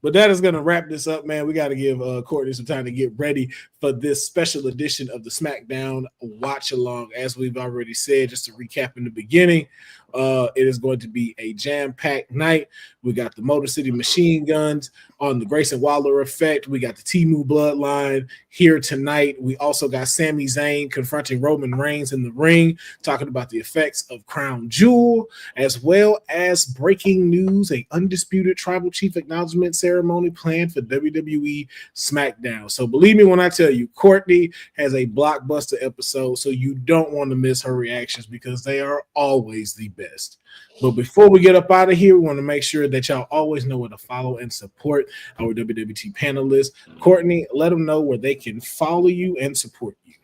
But that is gonna wrap this up, man. We got to give Courtney some time to get ready for this special edition of the SmackDown watch along. As we've already said, just to recap in the beginning, It is going to be a jam-packed night. We got the Motor City Machine Guns on the Grayson Waller Effect. We got the Temu Bloodline here tonight. We also got Sami Zayn confronting Roman Reigns in the ring, talking about the effects of Crown Jewel, as well as breaking news, a undisputed Tribal Chief acknowledgement ceremony planned for WWE SmackDown. So believe me when I tell you, Courtney has a blockbuster episode, so you don't want to miss her reactions because they are always the best. But before we get up out of here, we want to make sure that y'all always know where to follow and support our WWT panelists. Courtney, let them know where they can follow you and support you.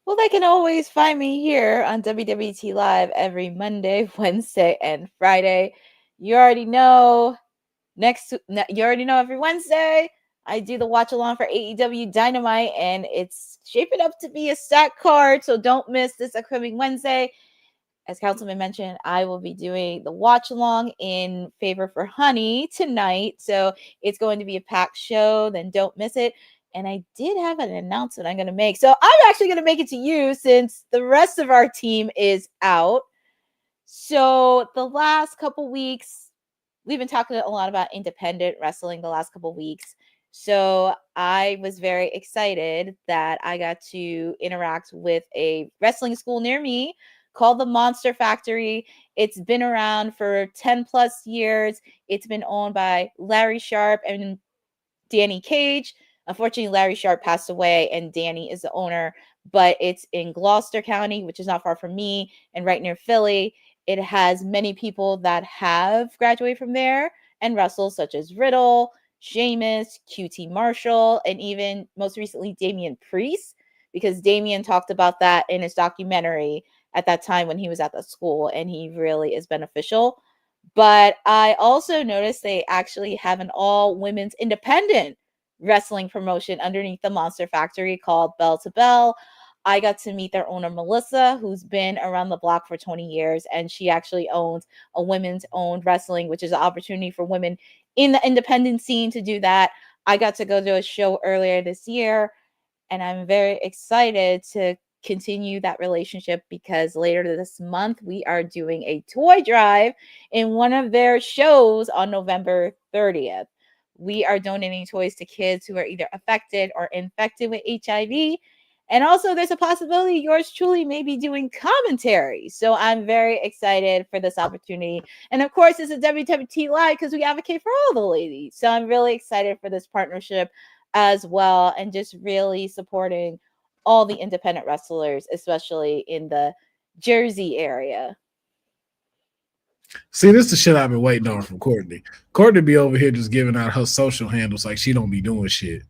Well, they can always find me here on WWT Live every Monday, Wednesday, and Friday. You already know every Wednesday I do the watch along for AEW Dynamite, and it's shaping up to be a stacked card, so don't miss this upcoming Wednesday. As Councilman mentioned, I will be doing the watch along in favor for Honey tonight, so it's going to be a packed show. Then don't miss it. And I did have an announcement I'm going to make, so I'm actually going to make it to you since the rest of our team is out. So the last couple weeks, we've been talking a lot about independent wrestling the last couple weeks. So I was very excited that I got to interact with a wrestling school near me called the Monster Factory. It's been around for 10 plus years. It's been owned by Larry Sharp and Danny Cage. Unfortunately, Larry Sharp passed away and Danny is the owner, but it's in Gloucester County, which is not far from me and right near Philly. It has many people that have graduated from there and wrestled, such as Riddle, Sheamus, QT Marshall, and even most recently Damian Priest, because Damian talked about that in his documentary at that time when he was at the school, and he really is beneficial. But I also noticed they actually have an all-women's independent wrestling promotion underneath the Monster Factory called Bell to Bell. I got to meet their owner, Melissa, who's been around the block for 20 years, and she actually owns a women's-owned wrestling, which is an opportunity for women in the independent scene to do that. I got to go to a show earlier this year, and I'm very excited to continue that relationship because later this month we are doing a toy drive in one of their shows on November 30th. We are donating toys to kids who are either affected or infected with HIV. And also there's a possibility yours truly may be doing commentary. So I'm very excited for this opportunity. And of course, it's a WWT Live because we advocate for all the ladies. So I'm really excited for this partnership as well, and just really supporting all the independent wrestlers, especially in the Jersey area. See, this is the shit I've been waiting on from Courtney. Courtney be over here just giving out her social handles like she don't be doing shit.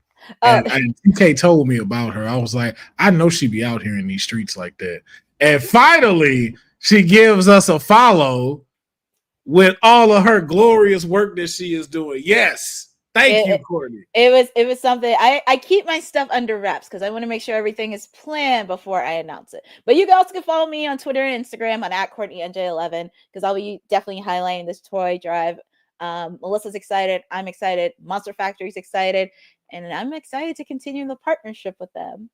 And TK told me about her. I was like, I know she be out here in these streets like that. And finally, she gives us a follow with all of her glorious work that she is doing. Yes. Thank you, Courtney. It was something I keep my stuff under wraps because I want to make sure everything is planned before I announce it. But you guys can follow me on Twitter and Instagram on @CourtneyNJ11 because I'll be definitely highlighting this toy drive. Melissa's excited. I'm excited. Monster Factory's excited. And I'm excited to continue the partnership with them.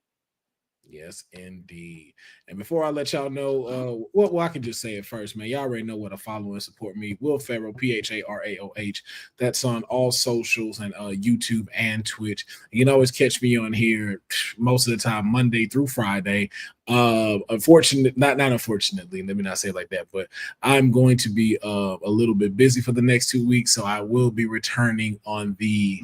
Yes, indeed. And before I let y'all know, well, I can just say it first, man. Y'all already know where to follow and support me. Will Pharaoh, PHARAOH. That's on all socials and YouTube and Twitch. You can always catch me on here most of the time, Monday through Friday. Unfortunately, not unfortunately, let me not say it like that, but I'm going to be a little bit busy for the next 2 weeks, so I will be returning on the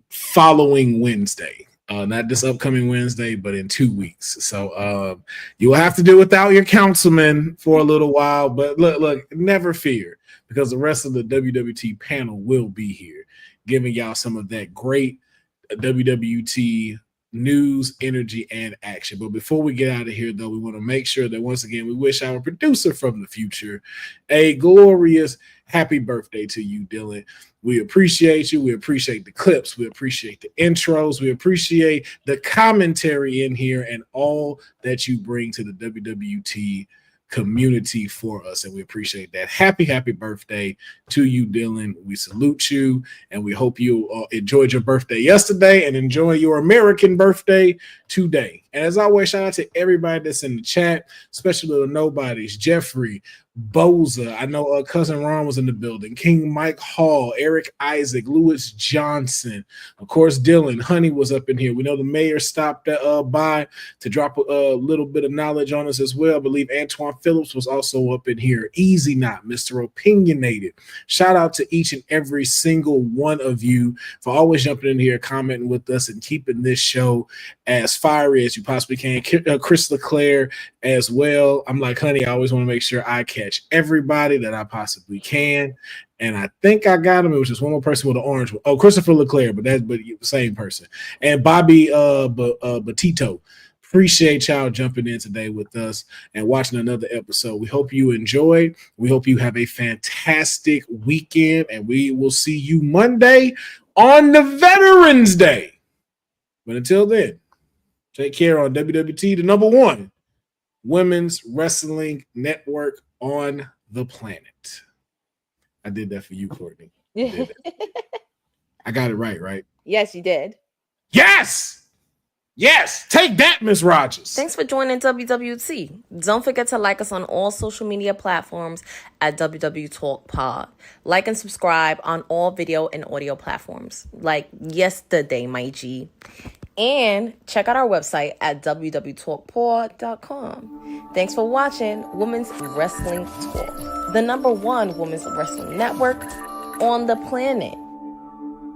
following Wednesday. Not this upcoming Wednesday, but in 2 weeks. So you will have to do without your councilman for a little while. But look, never fear, because the rest of the WWT panel will be here, giving y'all some of that great WWT news, energy, and action. But before we get out of here, though, we want to make sure that once again, we wish our producer from the future a glorious happy birthday to you, Dylan. We appreciate you. We appreciate the clips. We appreciate the intros. We appreciate the commentary in here and all that you bring to the WWT community for us. And we appreciate that. Happy birthday to you, Dylan. We salute you, and we hope you enjoyed your birthday yesterday and enjoy your American birthday today. And as always, shout out to everybody that's in the chat, especially the nobodies: Jeffrey, Boza. I know Cousin Ron was in the building. King Mike Hall, Eric Isaac, Lewis Johnson. Of course, Dylan. Honey was up in here. We know the mayor stopped by to drop a little bit of knowledge on us as well. I believe Antoine Phillips was also up in here. Easy Not, Mr. Opinionated. Shout out to each and every single one of you for always jumping in here, commenting with us, and keeping this show as fiery as you possibly can. Chris LeClaire as well. I'm like, honey, I always want to make sure I catch everybody that I possibly can. And I think I got him. It was just one more person with an orange one. Oh, Christopher LeClaire, but the same person. And Bobby Batito. Appreciate y'all jumping in today with us and watching another episode. We hope you enjoyed. We hope you have a fantastic weekend, and we will see you Monday on the Veterans Day. But until then, take care on WWT, the #1 women's wrestling network on the planet. I did that for you, Courtney. I got it right? Yes, you did. Yes! Yes! Take that, Miss Rogers. Thanks for joining WWT. Don't forget to like us on all social media platforms at WWTalkpod. Like and subscribe on all video and audio platforms, like yesterday, my G. And check out our website at www talkpod.com. Thanks for watching Women's Wrestling Talk, the #1 women's wrestling network on the planet.